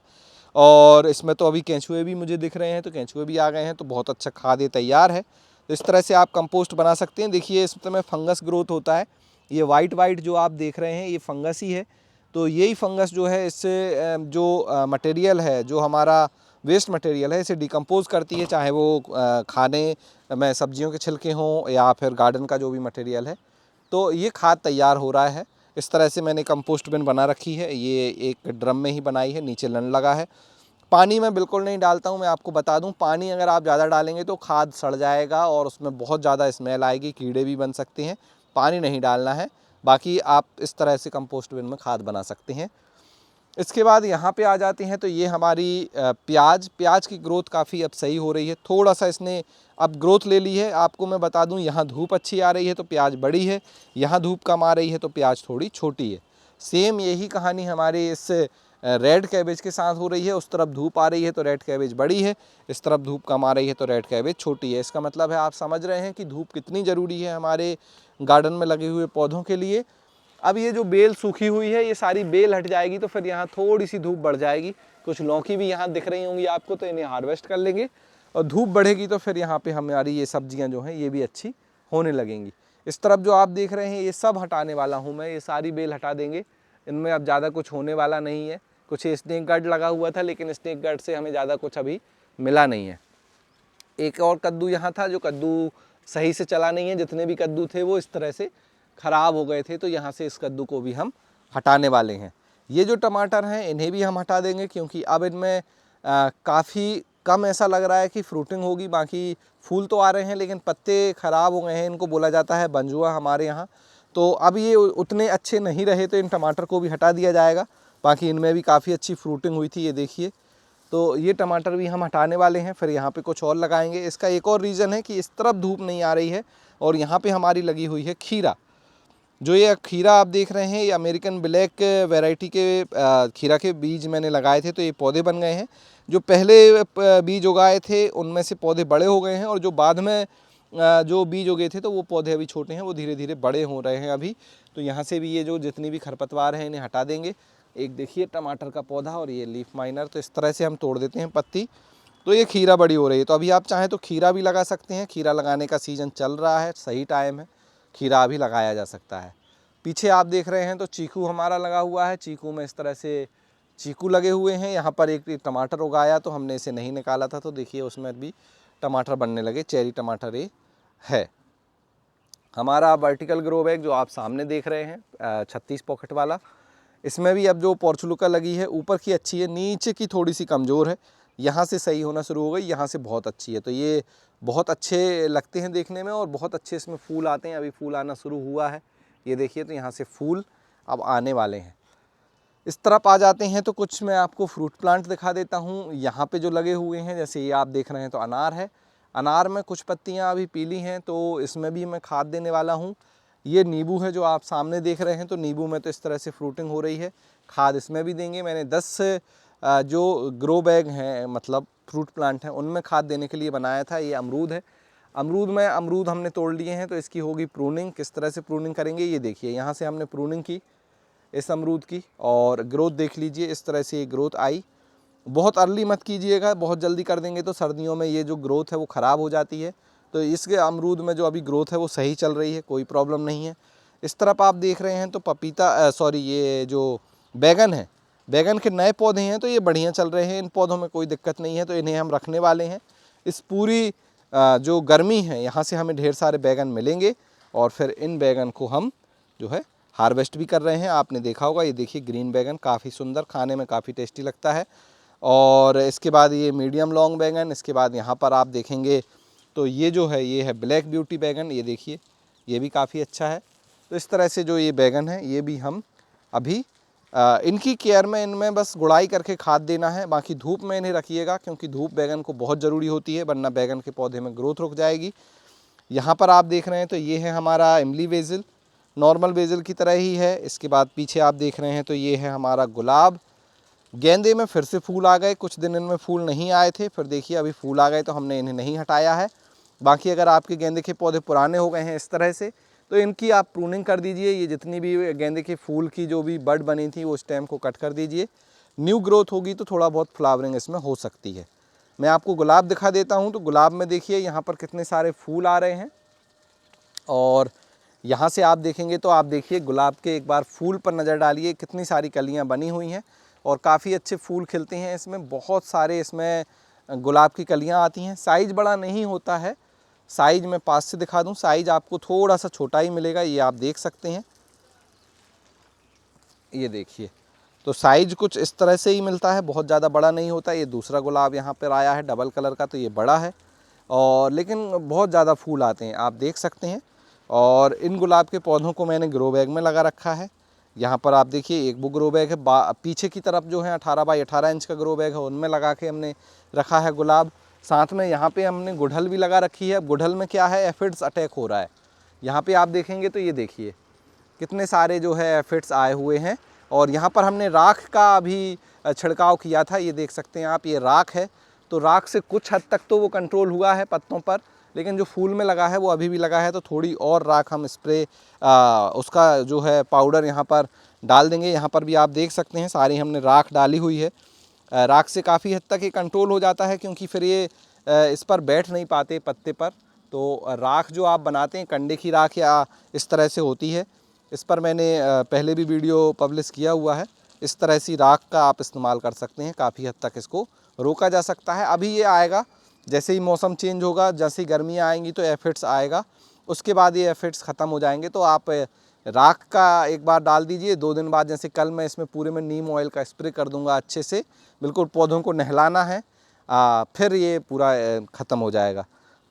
और इसमें तो अभी केंचुए भी मुझे दिख रहे हैं, तो केंचुए भी आ गए हैं, तो बहुत अच्छा खाद ये तैयार है। तो इस तरह से आप कंपोस्ट बना सकते हैं। देखिए इसमें फंगस ग्रोथ होता है, ये वाइट जो आप देख रहे हैं ये फंगस ही है। तो यही फंगस जो है इससे जो मटेरियल है, जो हमारा वेस्ट मटेरियल है, इसे डिकम्पोज करती है, चाहे वो खाने में सब्जियों के छिलके हों या फिर गार्डन का जो भी मटेरियल है। तो ये खाद तैयार हो रहा है। इस तरह से मैंने कंपोस्ट बिन बना रखी है, ये एक ड्रम में ही बनाई है, नीचे लन लगा है। पानी मैं बिल्कुल नहीं डालता हूँ, मैं आपको बता दूँ। पानी अगर आप ज़्यादा डालेंगे तो खाद सड़ जाएगा और उसमें बहुत ज़्यादा स्मेल आएगी, कीड़े भी बन सकते हैं। पानी नहीं डालना है। बाकी आप इस तरह से कंपोस्ट बिन में खाद बना सकते हैं। इसके बाद यहाँ पे आ जाते हैं, तो ये हमारी प्याज की ग्रोथ काफ़ी अब सही हो रही है। थोड़ा सा इसने अब ग्रोथ ले ली है। आपको मैं बता दूँ, यहाँ धूप अच्छी आ रही है तो प्याज बड़ी है, यहाँ धूप कम आ रही है तो प्याज थोड़ी छोटी है। सेम यही कहानी हमारे इस रेड कैबेज के साथ हो रही है। उस तरफ धूप आ रही है तो रेड कैबेज बड़ी है, इस तरफ धूप कम आ रही है तो रेड कैबेज छोटी है। इसका मतलब है, आप समझ रहे हैं कि धूप कितनी ज़रूरी है हमारे गार्डन में लगे हुए पौधों के लिए। अब ये जो बेल सूखी हुई है, ये सारी बेल हट जाएगी तो फिर यहाँ थोड़ी सी धूप बढ़ जाएगी। कुछ लौकी भी यहाँ दिख रही होंगी आपको, तो इन्हें हार्वेस्ट कर लेंगे। और धूप बढ़ेगी तो फिर यहाँ पे हमारी ये सब्जियाँ जो हैं ये भी अच्छी होने लगेंगी। इस तरफ जो आप देख रहे हैं ये सब हटाने वाला हूँ मैं, ये सारी बेल हटा देंगे। इनमें अब ज़्यादा कुछ होने वाला नहीं है। कुछ स्नेक गार्ड लगा हुआ था, लेकिन स्नेक गार्ड से हमें ज़्यादा कुछ अभी मिला नहीं है। एक और कद्दू यहाँ था, जो कद्दू सही से चला नहीं है। जितने भी कद्दू थे वो इस तरह से ख़राब हो गए थे, तो यहाँ से इस कद्दू को भी हम हटाने वाले हैं। ये जो टमाटर हैं इन्हें भी हम हटा देंगे, क्योंकि अब इनमें काफ़ी कम ऐसा लग रहा है कि फ्रूटिंग होगी। बाकी फूल तो आ रहे हैं लेकिन पत्ते ख़राब हो गए हैं, इनको बोला जाता है बंजुआ हमारे यहाँ। तो अब ये उतने अच्छे नहीं रहे, तो इन टमाटर को भी हटा दिया जाएगा। बाकी इनमें भी काफ़ी अच्छी फ्रूटिंग हुई थी, ये देखिए। तो ये टमाटर भी हम हटाने वाले हैं, फिर यहाँ पे कुछ और लगाएंगे। इसका एक और रीज़न है कि इस तरफ धूप नहीं आ रही है और यहाँ पे हमारी लगी हुई है खीरा। जो ये खीरा आप देख रहे हैं, ये अमेरिकन ब्लैक वैरायटी के खीरा के बीज मैंने लगाए थे, तो ये पौधे बन गए हैं। जो पहले बीज उगाए थे उनमें से पौधे बड़े हो गए हैं, और जो बाद में जो बीज उगे थे तो वो पौधे अभी छोटे हैं, वो धीरे धीरे बड़े हो रहे हैं अभी। तो यहाँ से भी ये जो जितनी भी खरपतवार हैं इन्हें हटा देंगे। एक देखिए टमाटर का पौधा और ये लीफ माइनर, तो इस तरह से हम तोड़ देते हैं पत्ती, तो ये खीरा बड़ी हो रही है। तो अभी आप चाहें तो खीरा भी लगा सकते हैं, खीरा लगाने का सीज़न चल रहा है, सही टाइम है, खीरा भी लगाया जा सकता है। पीछे आप देख रहे हैं तो चीकू हमारा लगा हुआ है, चीकू में इस तरह से चीकू लगे हुए हैं। यहाँ पर एक टमाटर उगाया तो हमने इसे नहीं निकाला था, तो देखिए उसमें भी टमाटर बनने लगे, चेरी टमाटर ये है। हमारा वर्टिकल ग्रो बैग जो आप सामने देख रहे हैं 36 पॉकेट वाला, इसमें भी अब जो पोर्चुलुका लगी है ऊपर की अच्छी है, नीचे की थोड़ी सी कमज़ोर है। यहाँ से सही होना शुरू हो गई, यहाँ से बहुत अच्छी है। तो ये बहुत अच्छे लगते हैं देखने में और बहुत अच्छे इसमें फूल आते हैं। अभी फूल आना शुरू हुआ है, ये देखिए, तो यहाँ से फूल अब आने वाले हैं। इस तरफ आ जाते हैं तो कुछ मैं आपको फ्रूट प्लांट दिखा देता हूँ। यहाँ पे जो लगे हुए हैं, जैसे ये आप देख रहे हैं तो अनार है, अनार में कुछ पत्तियाँ अभी पीली हैं, तो इसमें भी मैं खाद देने वाला हूँ। ये नींबू है जो आप सामने देख रहे हैं, तो नींबू में तो इस तरह से फ्रूटिंग हो रही है, खाद इसमें भी देंगे। मैंने 10 जो ग्रो बैग हैं, मतलब फ्रूट प्लांट हैं, उनमें खाद देने के लिए बनाया था। ये अमरूद है, अमरूद हमने तोड़ लिए हैं, तो इसकी होगी प्रूनिंग। किस तरह से प्रूनिंग करेंगे ये देखिए, यहाँ से हमने प्रूनिंग की इस अमरूद की, और ग्रोथ देख लीजिए, इस तरह से ये ग्रोथ आई। बहुत अर्ली मत कीजिएगा, बहुत जल्दी कर देंगे तो सर्दियों में ये जो ग्रोथ है वो ख़राब हो जाती है। तो इसके अमरूद में जो अभी ग्रोथ है वो सही चल रही है, कोई प्रॉब्लम नहीं है। इस तरफ आप देख रहे हैं तो पपीता ये जो बैगन है, बैगन के नए पौधे हैं, तो ये बढ़िया चल रहे हैं, इन पौधों में कोई दिक्कत नहीं है, तो इन्हें हम रखने वाले हैं। इस पूरी जो गर्मी है यहाँ से हमें ढेर सारे बैगन मिलेंगे, और फिर इन बैगन को हम जो है हार्वेस्ट भी कर रहे हैं। आपने देखा होगा, ये देखिए ग्रीन बैगन काफ़ी सुंदर, खाने में काफ़ी टेस्टी लगता है। और इसके बाद ये मीडियम लॉन्ग बैगन, इसके बाद यहाँ पर आप देखेंगे तो ये जो है ये है ब्लैक ब्यूटी बैगन, ये देखिए ये भी काफ़ी अच्छा है। तो इस तरह से जो ये बैगन है ये भी हम अभी इनकी केयर में, इनमें बस गुड़ाई करके खाद देना है। बाकी धूप में इन्हें रखिएगा, क्योंकि धूप बैगन को बहुत ज़रूरी होती है, वरना बैगन के पौधे में ग्रोथ रुक जाएगी। यहाँ पर आप देख रहे हैं तो ये है हमारा इमली बेसिल, नॉर्मल बेसिल की तरह ही है। इसके बाद पीछे आप देख रहे हैं तो ये है हमारा गुलाब। गेंदे में फिर से फूल आ गए, कुछ दिन इनमें फूल नहीं आए थे, फिर देखिए अभी फूल आ गए, तो हमने इन्हें नहीं हटाया है। बाकी अगर आपके गेंदे के पौधे पुराने हो गए हैं इस तरह से, तो इनकी आप प्रूनिंग कर दीजिए। ये जितनी भी गेंदे के फूल की जो भी बड बनी थी वो स्टेम को कट कर दीजिए। न्यू ग्रोथ होगी तो थोड़ा बहुत फ्लावरिंग इसमें हो सकती है। मैं आपको गुलाब दिखा देता हूँ, तो गुलाब में देखिए यहाँ पर कितने सारे फूल आ रहे हैं, और यहाँ से आप देखेंगे तो आप देखिए गुलाब के एक बार फूल पर नज़र डालिए, कितनी सारी कलियाँ बनी हुई हैं और काफ़ी अच्छे फूल खिलते हैं इसमें। बहुत सारे इसमें गुलाब की कलियाँ आती हैं। साइज़ बड़ा नहीं होता है, साइज़ मैं पास से दिखा दूं, साइज़ आपको थोड़ा सा छोटा ही मिलेगा, ये आप देख सकते हैं, ये देखिए। तो साइज़ कुछ इस तरह से ही मिलता है, बहुत ज़्यादा बड़ा नहीं होता। ये दूसरा गुलाब यहाँ पर आया है डबल कलर का, तो ये बड़ा है, और लेकिन बहुत ज़्यादा फूल आते हैं, आप देख सकते हैं। और इन गुलाब के पौधों को मैंने ग्रो बैग में लगा रखा है। यहाँ पर आप देखिए एक वो ग्रो बैग है, पीछे की तरफ जो है 18 बाई 18 इंच का ग्रो बैग है, उनमें लगा के हमने रखा है गुलाब। साथ में यहाँ पे हमने गुड़हल भी लगा रखी है। अब गुड़हल में क्या है, एफिड्स अटैक हो रहा है। यहाँ पे आप देखेंगे तो ये देखिए कितने सारे जो है एफिड्स आए हुए हैं, और यहाँ पर हमने राख का भी छिड़काव किया था, ये देख सकते हैं आप, ये राख है। तो राख से कुछ हद तक तो वो कंट्रोल हुआ है पत्तों पर, लेकिन जो फूल में लगा है वो अभी भी लगा है, तो थोड़ी और राख हम स्प्रे उसका जो है पाउडर यहाँ पर डाल देंगे। यहाँ पर भी आप देख सकते हैं सारी हमने राख डाली हुई है। राख से काफ़ी हद तक ये कंट्रोल हो जाता है, क्योंकि फिर ये इस पर बैठ नहीं पाते पत्ते पर। तो राख जो आप बनाते हैं, कंडे की राख या इस तरह से होती है, इस पर मैंने पहले भी वीडियो पब्लिश किया हुआ है। इस तरह से राख का आप इस्तेमाल कर सकते हैं, काफ़ी हद तक इसको रोका जा सकता है। अभी ये आएगा, जैसे ही मौसम चेंज होगा, जैसे ही गर्मियाँ आएंगी तो एफिड्स आएगा, उसके बाद ये एफिड्स ख़त्म हो जाएंगे। तो आप राख का एक बार डाल दीजिए, 2 दिन बाद, जैसे कल मैं इसमें पूरे में नीम ऑयल का स्प्रे कर दूंगा अच्छे से, बिल्कुल पौधों को नहलाना है, फिर ये पूरा ख़त्म हो जाएगा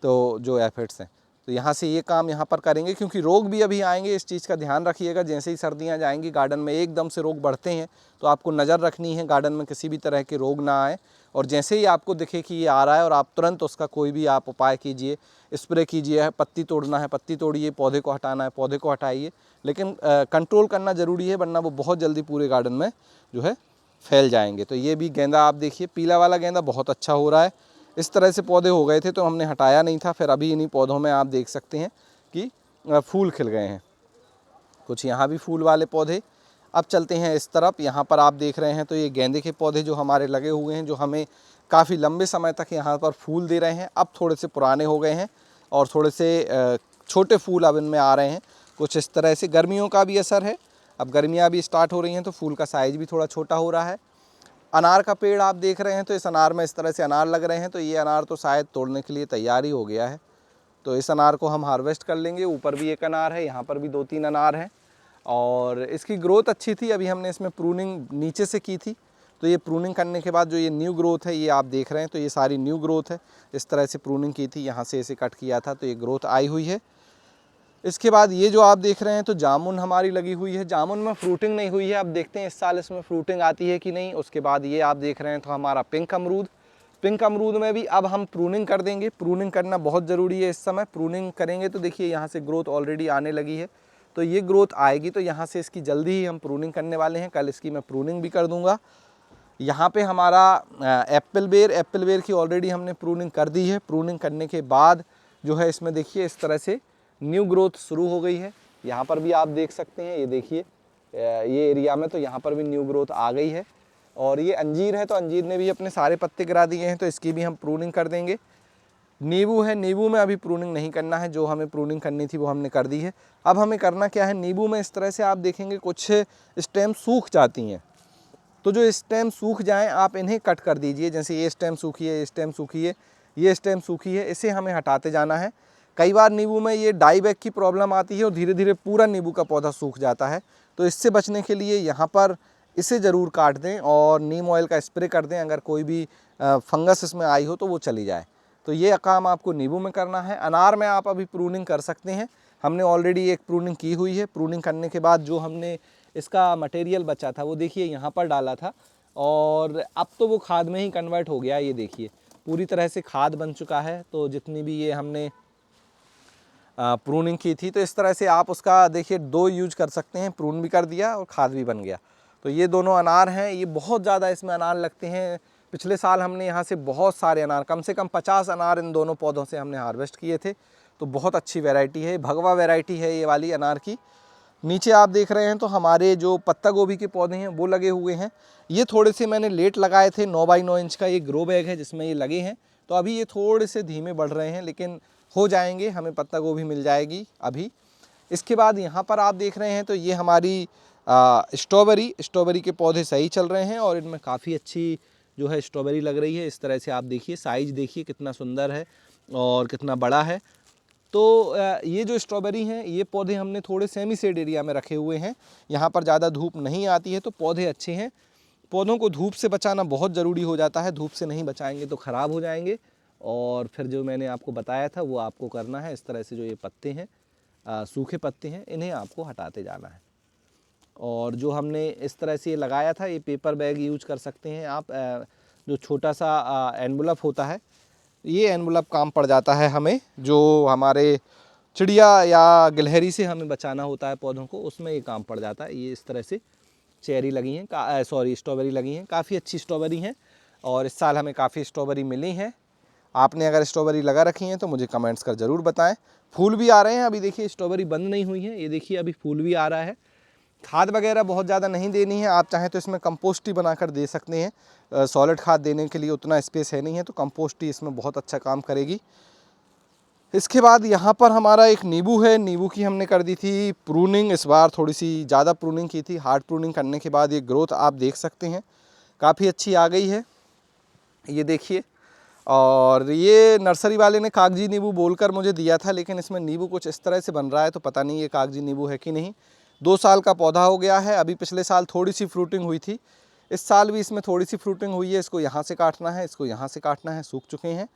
तो जो एफिड्स हैं। तो यहाँ से ये काम यहाँ पर करेंगे, क्योंकि रोग भी अभी आएंगे, इस चीज़ का ध्यान रखिएगा। जैसे ही सर्दियाँ जाएंगी गार्डन में एकदम से रोग बढ़ते हैं, तो आपको नज़र रखनी है गार्डन में किसी भी तरह के रोग ना आए। और जैसे ही आपको दिखे कि ये आ रहा है और आप तुरंत उसका कोई भी आप उपाय कीजिए, स्प्रे कीजिए। पत्ती तोड़ना है पत्ती तोड़िए, पौधे को हटाना है पौधे को हटाइए, लेकिन कंट्रोल करना ज़रूरी है, वरना वो बहुत जल्दी पूरे गार्डन में जो है फैल जाएंगे। तो ये भी गेंदा आप देखिए, पीला वाला गेंदा बहुत अच्छा हो रहा है। इस तरह से पौधे हो गए थे तो हमने हटाया नहीं था, फिर अभी इन्हीं पौधों में आप देख सकते हैं कि फूल खिल गए हैं। कुछ यहाँ भी फूल वाले पौधे। अब चलते हैं इस तरफ, यहाँ पर आप देख रहे हैं तो ये गेंदे के पौधे जो हमारे लगे हुए हैं, जो हमें काफ़ी लंबे समय तक यहाँ पर फूल दे रहे हैं, अब थोड़े से पुराने हो गए हैं और थोड़े से छोटे फूल अब इनमें आ रहे हैं। कुछ इस तरह से गर्मियों का भी असर है, अब गर्मियाँ भी स्टार्ट हो रही हैं तो फूल का साइज़ भी थोड़ा छोटा हो रहा है। अनार का पेड़ आप देख रहे हैं, तो इस अनार में इस तरह से अनार लग रहे हैं, तो ये अनार तो शायद तोड़ने के लिए तैयार ही हो गया है। तो इस अनार को हम हार्वेस्ट कर लेंगे। ऊपर भी एक अनार है, यहाँ पर भी 2-3 अनार हैं और इसकी ग्रोथ अच्छी थी। अभी हमने इसमें प्रूनिंग नीचे से की थी, तो ये प्रूनिंग करने के बाद जो ये न्यू ग्रोथ है ये आप देख रहे हैं, तो ये सारी न्यू ग्रोथ है। इस तरह से प्रूनिंग की थी, यहाँ से इसे कट किया था तो ये ग्रोथ आई हुई है। इसके बाद ये जो आप देख रहे हैं तो जामुन हमारी लगी हुई है। जामुन में फ्रूटिंग नहीं हुई है, अब देखते हैं इस साल इसमें फ्रूटिंग आती है कि नहीं। उसके बाद ये आप देख रहे हैं तो हमारा पिंक अमरूद। पिंक अमरूद में भी अब हम प्रूनिंग कर देंगे। प्रूनिंग करना बहुत ज़रूरी है इस समय। प्रूनिंग करेंगे तो देखिए यहाँ से ग्रोथ ऑलरेडी आने लगी है, तो ये ग्रोथ आएगी तो यहाँ से इसकी जल्दी ही हम प्रूनिंग करने वाले हैं। कल इसकी मैं प्रूनिंग भी कर दूँगा। यहाँ पे हमारा एप्पल बेर की ऑलरेडी हमने प्रूनिंग कर दी है। प्रूनिंग करने के बाद जो है इसमें देखिए इस तरह से न्यू ग्रोथ शुरू हो गई है। यहाँ पर भी आप देख सकते हैं, ये देखिए ये एरिया में तो यहाँ पर भी न्यू ग्रोथ आ गई है। और ये अंजीर है, तो अंजीर ने भी अपने सारे पत्ते गिरा दिए हैं, तो इसकी भी हम प्रूनिंग कर देंगे। नींबू है, नींबू में अभी प्रूनिंग नहीं करना है, जो हमें प्रूनिंग करनी थी वो हमने कर दी है। अब हमें करना क्या है, नींबू में इस तरह से आप देखेंगे कुछ स्टेम सूख जाती हैं, तो जो स्टेम सूख जाएं आप इन्हें कट कर दीजिए। जैसे ये स्टेम सूखी है, ये स्टेम सूखी है, ये स्टेम सूखी है, इसे हमें हटाते जाना है। कई बार नींबू में ये डाई बैक की प्रॉब्लम आती है और धीरे धीरे पूरा नींबू का पौधा सूख जाता है, तो इससे बचने के लिए यहाँ पर इसे ज़रूर काट दें और नीम ऑयल का स्प्रे कर दें। अगर कोई भी फंगस इसमें आई हो तो वो चली जाए। तो ये काम आपको नींबू में करना है। अनार में आप अभी प्रूनिंग कर सकते हैं, हमने ऑलरेडी एक प्रूनिंग की हुई है। प्रूनिंग करने के बाद जो हमने इसका मटेरियल बचा था वो देखिए यहाँ पर डाला था और अब तो वो खाद में ही कन्वर्ट हो गया। ये देखिए पूरी तरह से खाद बन चुका है। तो जितनी भी ये हमने प्रूनिंग की थी, तो इस तरह से आप उसका देखिए 2 यूज कर सकते हैं, प्रून भी कर दिया और खाद भी बन गया। तो ये दोनों अनार हैं, ये बहुत ज़्यादा इसमें अनार लगते हैं। पिछले साल हमने यहाँ से बहुत सारे अनार, कम से कम 50 अनार इन दोनों पौधों से हमने हार्वेस्ट किए थे। तो बहुत अच्छी वैरायटी है, भगवा वैरायटी है ये वाली अनार की। नीचे आप देख रहे हैं तो हमारे जो पत्ता गोभी के पौधे हैं वो लगे हुए हैं। ये थोड़े से मैंने लेट लगाए थे, 9 बाई 9 इंच का ये ग्रो बैग है जिसमें ये लगे हैं, तो अभी ये थोड़े से धीमे बढ़ रहे हैं, लेकिन हो जाएंगे, हमें पत्ता गोभी मिल जाएगी अभी। इसके बाद यहाँ पर आप देख रहे हैं तो ये हमारी स्ट्रॉबेरी के पौधे सही चल रहे हैं और इनमें काफ़ी अच्छी जो है स्ट्रॉबेरी लग रही है। इस तरह से आप देखिए, साइज देखिए कितना सुंदर है और कितना बड़ा है। तो ये जो स्ट्रॉबेरी हैं ये पौधे हमने थोड़े सेमी शेड एरिया में रखे हुए हैं, यहाँ पर ज़्यादा धूप नहीं आती है, तो पौधे अच्छे हैं। पौधों को धूप से बचाना बहुत ज़रूरी हो जाता है, धूप से नहीं बचाएंगे तो ख़राब हो जाएंगे। और फिर जो मैंने आपको बताया था वो आपको करना है। इस तरह से जो ये पत्ते हैं, सूखे पत्ते हैं, इन्हें आपको हटाते जाना है। और जो हमने इस तरह से ये लगाया था, ये पेपर बैग यूज कर सकते हैं आप। जो छोटा सा एनवलप होता है, ये एनवलप काम पड़ जाता है हमें, जो हमारे चिड़िया या गिलहरी से हमें बचाना होता है पौधों को, उसमें ये काम पड़ जाता है। ये इस तरह से चेरी लगी हैं, स्ट्रॉबेरी लगी हैं, काफ़ी अच्छी स्ट्रॉबेरी हैं और इस साल हमें काफ़ी स्ट्रॉबेरी मिली हैं। आपने अगर स्ट्रॉबेरी लगा रखी हैं तो मुझे कमेंट्स कर ज़रूर बताएं। फूल भी आ रहे हैं, अभी देखिए स्ट्रॉबेरी बंद नहीं हुई है, ये देखिए अभी फूल भी आ रहा है। खाद वगैरह बहुत ज़्यादा नहीं देनी है, आप चाहें तो इसमें कंपोस्ट ही बनाकर दे सकते हैं। सॉलिड खाद देने के लिए उतना स्पेस है नहीं है, तो कंपोस्ट ही इसमें बहुत अच्छा काम करेगी। इसके बाद यहाँ पर हमारा एक नींबू है, नींबू की हमने कर दी थी प्रूनिंग, इस बार थोड़ी सी ज़्यादा प्रूनिंग की थी। हार्ड प्रूनिंग करने के बाद ये ग्रोथ आप देख सकते हैं काफ़ी अच्छी आ गई है, ये देखिए। और ये नर्सरी वाले ने कागजी नींबू बोलकर मुझे दिया था, लेकिन इसमें नींबू कुछ इस तरह से बन रहा है, तो पता नहीं ये कागजी नींबू है कि नहीं। 2 साल का पौधा हो गया है। अभी पिछले साल थोड़ी सी फ्रूटिंग हुई थी, इस साल भी इसमें थोड़ी सी फ्रूटिंग हुई है। इसको यहाँ से काटना है, इसको यहाँ से काटना है, सूख चुके हैं।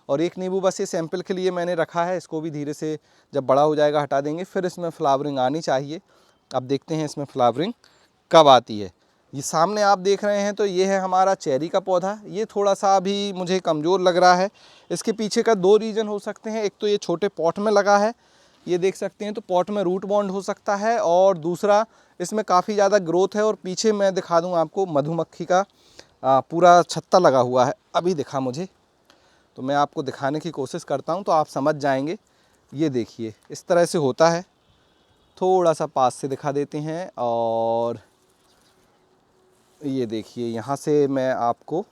और एक नींबू बस ये सैंपल के लिए मैंने रखा है, इसको भी धीरे से जब बड़ा हो जाएगा हटा देंगे। फिर इसमें फ्लावरिंग आनी चाहिए। अब देखते हैं इसमें फ्लावरिंग कब आती है। ये सामने आप देख रहे हैं तो ये है हमारा चेरी का पौधा। ये थोड़ा सा अभी मुझे कमज़ोर लग रहा है। इसके पीछे का दो रीज़न हो सकते हैं, एक तो ये छोटे पॉट में लगा है, ये देख सकते हैं, तो पॉट में रूट बॉन्ड हो सकता है, और दूसरा इसमें काफ़ी ज़्यादा ग्रोथ है। और पीछे मैं दिखा दूँ आपको, मधुमक्खी का पूरा छत्ता लगा हुआ है। अभी दिखा मुझे, तो मैं आपको दिखाने की कोशिश करता हूँ तो आप समझ जाएंगे। ये देखिए इस तरह से होता है। थोड़ा सा पास से दिखा देते हैं, और ये देखिए यहाँ से मैं आपको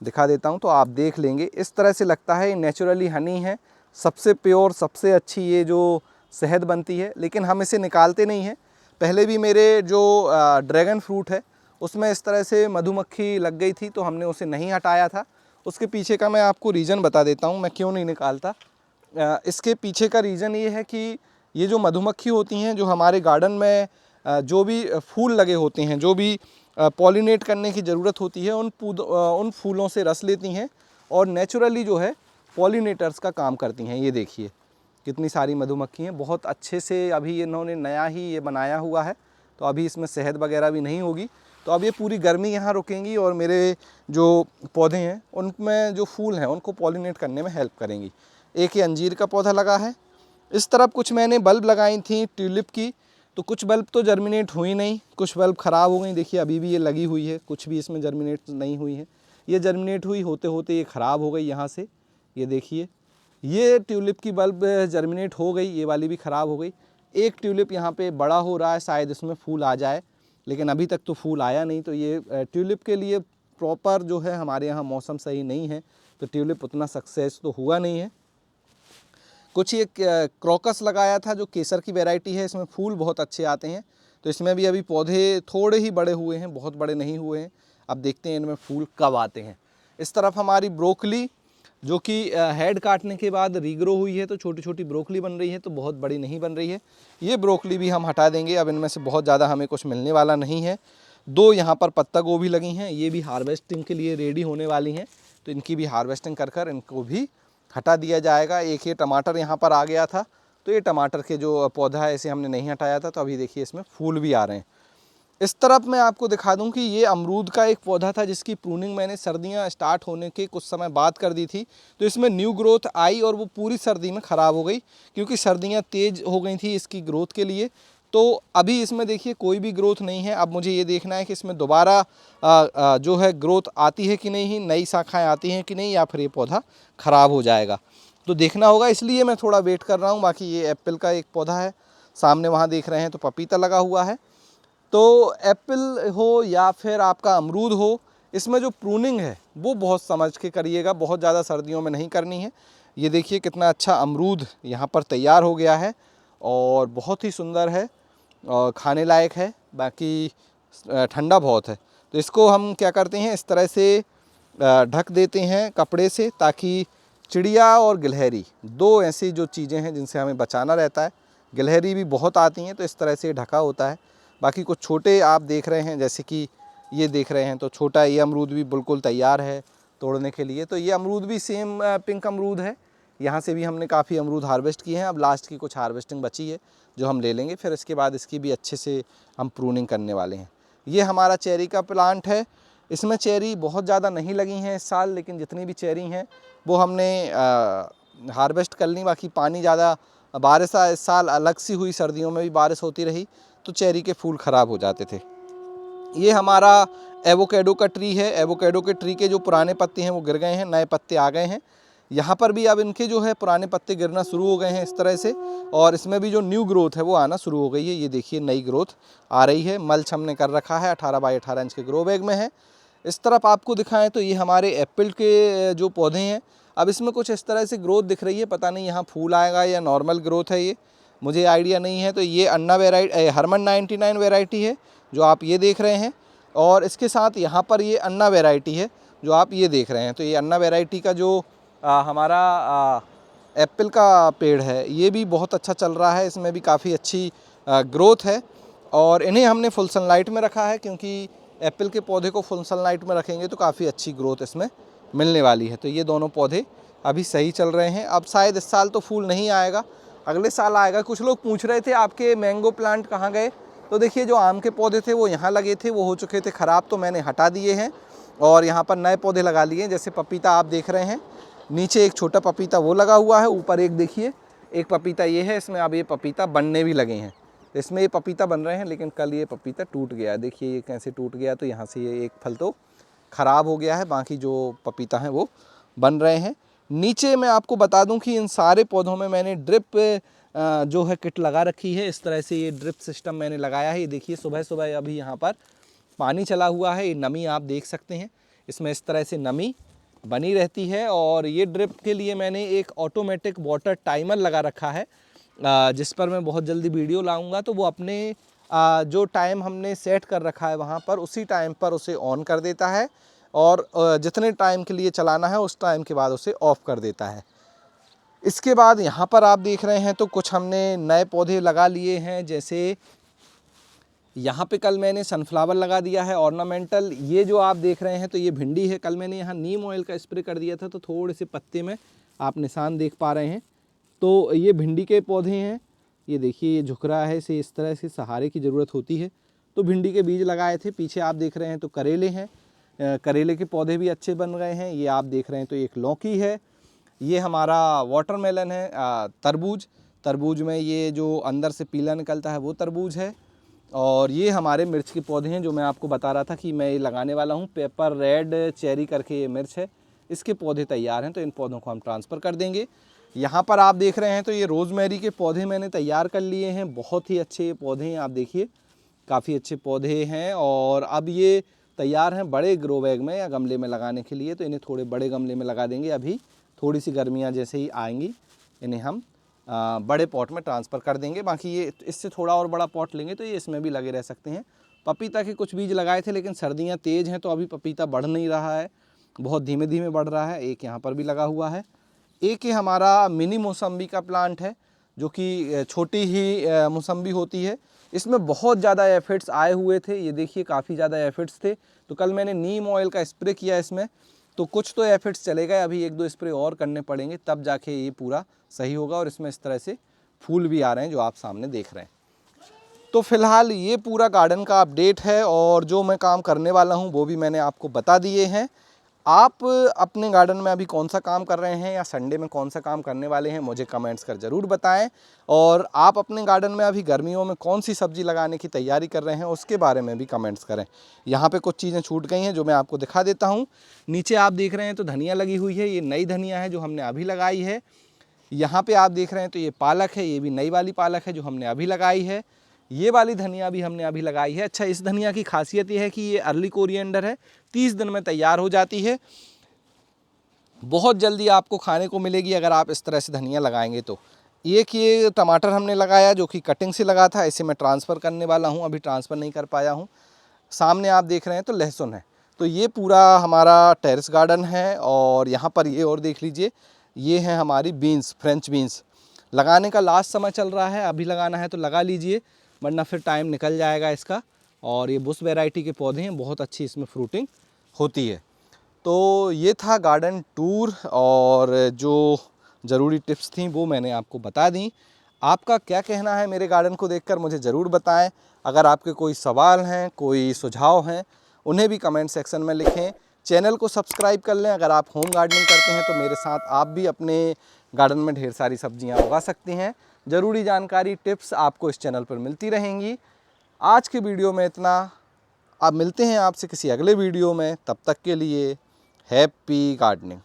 दिखा देता हूँ तो आप देख लेंगे। इस तरह से लगता है, ये नेचुरली हनी है, सबसे प्योर, सबसे अच्छी ये जो शहद बनती है। लेकिन हम इसे निकालते नहीं हैं। पहले भी मेरे जो ड्रैगन फ्रूट है उसमें इस तरह से मधुमक्खी लग गई थी, तो हमने उसे नहीं हटाया था। उसके पीछे का मैं आपको रीज़न बता देता हूँ मैं क्यों नहीं निकालता। इसके पीछे का रीज़न ये है कि ये जो मधुमक्खी होती हैं, जो हमारे गार्डन में जो भी फूल लगे होते हैं, जो भी पॉलिनेट करने की ज़रूरत होती है, उन फूलों से रस लेती हैं और नेचुरली जो है पॉलिनेटर्स का काम करती हैं। ये देखिए कितनी सारी मधुमक्खी हैं, बहुत अच्छे से। अभी इन्होंने नया ही ये बनाया हुआ है, तो अभी इसमें शहद वगैरह भी नहीं होगी। तो अब ये पूरी गर्मी यहाँ रुकेंगी और मेरे जो पौधे हैं उनमें जो फूल हैं उनको पॉलिनेट करने में हेल्प करेंगी। एक ये अंजीर का पौधा लगा है। इस तरफ कुछ मैंने बल्ब लगाई थी ट्यूलिप की, तो कुछ बल्ब तो जर्मिनेट हुई नहीं, कुछ बल्ब ख़राब हो गई। देखिए अभी भी ये लगी हुई है, कुछ भी इसमें जर्मिनेट नहीं हुई है। ये जर्मिनेट हुई होते होते ये ख़राब हो गई यहाँ से। ये देखिए ये ट्यूलिप की बल्ब जर्मिनेट हो गई, ये वाली भी ख़राब हो गई। एक ट्यूलिप यहाँ पे बड़ा हो रहा है, शायद इसमें फूल आ जाए, लेकिन अभी तक तो फूल आया नहीं। तो ये ट्यूलिप के लिए प्रॉपर जो है हमारे यहाँ मौसम सही नहीं है, तो ट्यूलिप उतना सक्सेस तो हुआ नहीं है। कुछ ये क्रोकस लगाया था जो केसर की वैरायटी है, इसमें फूल बहुत अच्छे आते हैं। तो इसमें भी अभी पौधे थोड़े ही बड़े हुए हैं, बहुत बड़े नहीं हुए हैं। अब देखते हैं इनमें फूल कब आते हैं। इस तरफ हमारी ब्रोकली जो कि हेड काटने के बाद रीग्रो हुई है, तो छोटी छोटी ब्रोकली बन रही है, तो बहुत बड़ी नहीं बन रही है। ये ब्रोकली भी हम हटा देंगे, अब इनमें से बहुत ज़्यादा हमें कुछ मिलने वाला नहीं है। दो यहाँ पर पत्ता गोभी लगी हैं, ये भी हार्वेस्टिंग के लिए रेडी होने वाली हैं, तो इनकी भी हार्वेस्टिंग कर इनको भी हटा दिया जाएगा। एक ये टमाटर यहाँ पर आ गया था, तो ये टमाटर के जो पौधा है इसे हमने नहीं हटाया था, तो अभी देखिए इसमें फूल भी आ रहे हैं। इस तरफ मैं आपको दिखा दूं कि ये अमरूद का एक पौधा था जिसकी प्रूनिंग मैंने सर्दियां स्टार्ट होने के कुछ समय बाद कर दी थी, तो इसमें न्यू ग्रोथ आई और वो पूरी सर्दी में ख़राब हो गई, क्योंकि सर्दियां तेज़ हो गई थी इसकी ग्रोथ के लिए। तो अभी इसमें देखिए कोई भी ग्रोथ नहीं है। अब मुझे ये देखना है कि इसमें दोबारा जो है ग्रोथ आती है कि नहीं, नई शाखाएँ आती हैं कि नहीं, या फिर ये पौधा ख़राब हो जाएगा, तो देखना होगा। इसलिए मैं थोड़ा वेट कर रहा हूँ। बाकी ये एप्पल का एक पौधा है, सामने वहाँ देख रहे हैं तो पपीता लगा हुआ है। तो एप्पल हो या फिर आपका अमरूद हो, इसमें जो प्रूनिंग है वो बहुत समझ के करिएगा, बहुत ज़्यादा सर्दियों में नहीं करनी है। ये देखिए कितना अच्छा अमरूद यहाँ पर तैयार हो गया है और बहुत ही सुंदर है और खाने लायक है। बाकी ठंडा बहुत है, तो इसको हम क्या करते हैं, इस तरह से ढक देते हैं कपड़े से, ताकि चिड़िया और गिलहरी, दो ऐसी जो चीज़ें हैं जिनसे हमें बचाना रहता है। गिलहरी भी बहुत आती हैं, तो इस तरह से ढका होता है। बाकी कुछ छोटे आप देख रहे हैं, जैसे कि ये देख रहे हैं, तो छोटा ये अमरूद भी बिल्कुल तैयार है तोड़ने के लिए। तो ये अमरूद भी सेम पिंक अमरूद है। यहाँ से भी हमने काफ़ी अमरूद हार्वेस्ट किए हैं। अब लास्ट की कुछ हार्वेस्टिंग बची है जो हम ले लेंगे, फिर इसके बाद इसकी भी अच्छे से हम प्रूनिंग करने वाले हैं। ये हमारा चेरी का प्लांट है। इसमें चेरी बहुत ज़्यादा नहीं लगी हैं इस साल, लेकिन जितनी भी चेरी हैं वो हमने हार्वेस्ट कर ली। बाकी पानी ज़्यादा, बारिश इस साल अलग सी हुई, सर्दियों में भी बारिश होती रही, तो चेरी के फूल ख़राब हो जाते थे। ये हमारा एवोकेडो का ट्री है। एवोकेडो के ट्री के जो पुराने पत्ते हैं वो गिर गए हैं, नए पत्ते आ गए हैं। यहाँ पर भी अब इनके जो है पुराने पत्ते गिरना शुरू हो गए हैं इस तरह से, और इसमें भी जो न्यू ग्रोथ है वो आना शुरू हो गई है। ये देखिए नई ग्रोथ आ रही है। मल्च हमने कर रखा है, 18 बाई 18 इंच के ग्रो बैग में है। इस तरफ आपको दिखाएं तो ये हमारे एप्पल के जो पौधे हैं, अब इसमें कुछ इस तरह से ग्रोथ दिख रही है, पता नहीं यहाँ फूल आएगा या नॉर्मल ग्रोथ है, ये मुझे आइडिया नहीं है। तो ये अन्ना वेराइटी, हरमन 99 वेराइटी है जो आप ये देख रहे हैं, और इसके साथ यहाँ पर ये अन्ना वेराइटी है जो आप ये देख रहे हैं। तो ये अन्ना वेराइटी का जो हमारा एप्पल का पेड़ है, ये भी बहुत अच्छा चल रहा है, इसमें भी काफ़ी अच्छी ग्रोथ है। और इन्हें हमने फुल सनलाइट में रखा है, क्योंकि एप्पल के पौधे को फुल सनलाइट में रखेंगे तो काफ़ी अच्छी ग्रोथ इसमें मिलने वाली है। तो ये दोनों पौधे अभी सही चल रहे हैं। अब शायद इस साल तो फूल नहीं आएगा, अगले साल आएगा। कुछ लोग पूछ रहे थे आपके मैंगो प्लांट कहाँ गए, तो देखिए जो आम के पौधे थे वो यहाँ लगे थे, वो हो चुके थे ख़राब, तो मैंने हटा दिए हैं और यहाँ पर नए पौधे लगा लिए। जैसे पपीता आप देख रहे हैं, नीचे एक छोटा पपीता वो लगा हुआ है, ऊपर एक देखिए एक पपीता ये है, इसमें अब ये पपीता बनने भी लगे हैं। तो इसमें ये पपीता बन रहे हैं, लेकिन कल ये पपीता टूट गया। देखिए ये कैसे टूट गया, तो यहाँ से ये एक फल तो ख़राब हो गया है, बाकी जो पपीता हैं वो बन रहे हैं। नीचे मैं आपको बता दूं कि इन सारे पौधों में मैंने ड्रिप जो है किट लगा रखी है। इस तरह से ये ड्रिप सिस्टम मैंने लगाया है। ये देखिए सुबह सुबह अभी यहाँ पर पानी चला हुआ है, ये नमी आप देख सकते हैं, इसमें इस तरह से नमी बनी रहती है। और ये ड्रिप के लिए मैंने एक ऑटोमेटिक वाटर टाइमर लगा रखा है, जिस पर मैं बहुत जल्दी वीडियो लाऊंगा, तो वो अपने जो टाइम हमने सेट कर रखा है वहाँ पर, उसी टाइम पर उसे ऑन कर देता है और जितने टाइम के लिए चलाना है उस टाइम के बाद उसे ऑफ़ कर देता है। इसके बाद यहाँ पर आप देख रहे हैं तो कुछ हमने नए पौधे लगा लिए हैं। जैसे यहाँ पे कल मैंने सनफ्लावर लगा दिया है ऑर्नामेंटल। ये जो आप देख रहे हैं तो ये भिंडी है, कल मैंने यहाँ नीम ऑयल का स्प्रे कर दिया था, तो थोड़े से पत्ते में आप निशान देख पा रहे हैं। तो ये भिंडी के पौधे हैं, ये देखिए ये झुक रहा है, इसे इस तरह से सहारे की ज़रूरत होती है। तो भिंडी के बीज लगाए थे। पीछे आप देख रहे हैं तो करेले हैं, करेले के पौधे भी अच्छे बन गए हैं। ये आप देख रहे हैं तो एक लौकी है, ये हमारा वाटरमेलन है, तरबूज। तरबूज में ये जो अंदर से पीला निकलता है वो तरबूज है। और ये हमारे मिर्च के पौधे हैं, जो मैं आपको बता रहा था कि मैं ये लगाने वाला हूँ। पेपर रेड चेरी करके ये मिर्च है, इसके पौधे तैयार हैं, तो इन पौधों को हम ट्रांसफ़र कर देंगे। यहाँ पर आप देख रहे हैं तो ये रोज़मेरी के पौधे मैंने तैयार कर लिए हैं। बहुत ही अच्छे ये पौधे हैं, आप देखिए काफ़ी अच्छे पौधे हैं। और अब ये तैयार हैं बड़े ग्रो बैग में या गमले में लगाने के लिए, तो इन्हें थोड़े बड़े गमले में लगा देंगे। अभी थोड़ी सी गर्मियाँ जैसे ही आएंगी, इन्हें हम बड़े पॉट में ट्रांसफ़र कर देंगे। बाकी ये इससे थोड़ा और बड़ा पॉट लेंगे तो ये इसमें भी लगे रह सकते हैं। पपीता के कुछ बीज लगाए थे, लेकिन सर्दियाँ तेज़ हैं तो अभी पपीता बढ़ नहीं रहा है, बहुत धीमे धीमे बढ़ रहा है। एक यहाँ पर भी लगा हुआ है। एक ये हमारा मिनी मौसम्बी का प्लांट है, जो कि छोटी ही मौसम्बी होती है। इसमें बहुत ज़्यादा एफिड्स आए हुए थे, ये देखिए काफ़ी ज़्यादा एफिड्स थे। तो कल मैंने नीम ऑयल का स्प्रे किया इसमें, तो कुछ तो एफिड्स चले गए। अभी एक दो स्प्रे और करने पड़ेंगे, तब जाके ये पूरा सही होगा। और इसमें इस तरह से फूल भी आ रहे हैं जो आप सामने देख रहे हैं। तो फ़िलहाल ये पूरा गार्डन का अपडेट है, और जो मैं काम करने वाला हूँ वो भी मैंने आपको बता दिए हैं। आप अपने गार्डन में अभी कौन सा काम कर रहे हैं या संडे में कौन सा काम करने वाले हैं, मुझे कमेंट्स कर ज़रूर बताएं। और आप अपने गार्डन में अभी गर्मियों में कौन सी सब्ज़ी लगाने की तैयारी कर रहे हैं उसके बारे में भी कमेंट्स करें। यहाँ पे कुछ चीज़ें छूट गई हैं जो मैं आपको दिखा देता हूँ। नीचे आप देख रहे हैं तो धनिया लगी हुई है, ये नई धनिया है जो हमने अभी लगाई है। यहाँ पर आप देख रहे हैं तो ये पालक है, ये भी नई वाली पालक है जो हमने अभी लगाई है। ये वाली धनिया भी हमने अभी लगाई है। अच्छा, इस धनिया की खासियत ये है कि ये अर्ली कोरिएंडर है, 30 दिन में तैयार हो जाती है। बहुत जल्दी आपको खाने को मिलेगी अगर आप इस तरह से धनिया लगाएंगे तो। एक ये टमाटर हमने लगाया जो कि कटिंग से लगा था, इसे मैं ट्रांसफ़र करने वाला हूँ, अभी ट्रांसफ़र नहीं कर पाया हूँ। सामने आप देख रहे हैं तो लहसुन है। तो ये पूरा हमारा टेरेस गार्डन है। और यहाँ पर ये और देख लीजिए, ये है हमारी बीन्स, फ्रेंच बीन्स। लगाने का लास्ट समय चल रहा है, अभी लगाना है तो लगा लीजिए, वरना फिर टाइम निकल जाएगा इसका। और ये बुश वैरायटी के पौधे हैं, बहुत अच्छी इसमें फ्रूटिंग होती है। तो ये था गार्डन टूर, और जो ज़रूरी टिप्स थी वो मैंने आपको बता दी। आपका क्या कहना है मेरे गार्डन को देखकर मुझे ज़रूर बताएं। अगर आपके कोई सवाल हैं, कोई सुझाव हैं, उन्हें भी कमेंट सेक्शन में लिखें। चैनल को सब्सक्राइब कर लें। अगर आप होम गार्डनिंग करते हैं तो मेरे साथ आप भी अपने गार्डन में ढेर सारी सब्जियां उगा सकते हैं। ज़रूरी जानकारी, टिप्स आपको इस चैनल पर मिलती रहेंगी। आज के वीडियो में इतना। अब मिलते हैं आपसे किसी अगले वीडियो में, तब तक के लिए हैप्पी गार्डनिंग।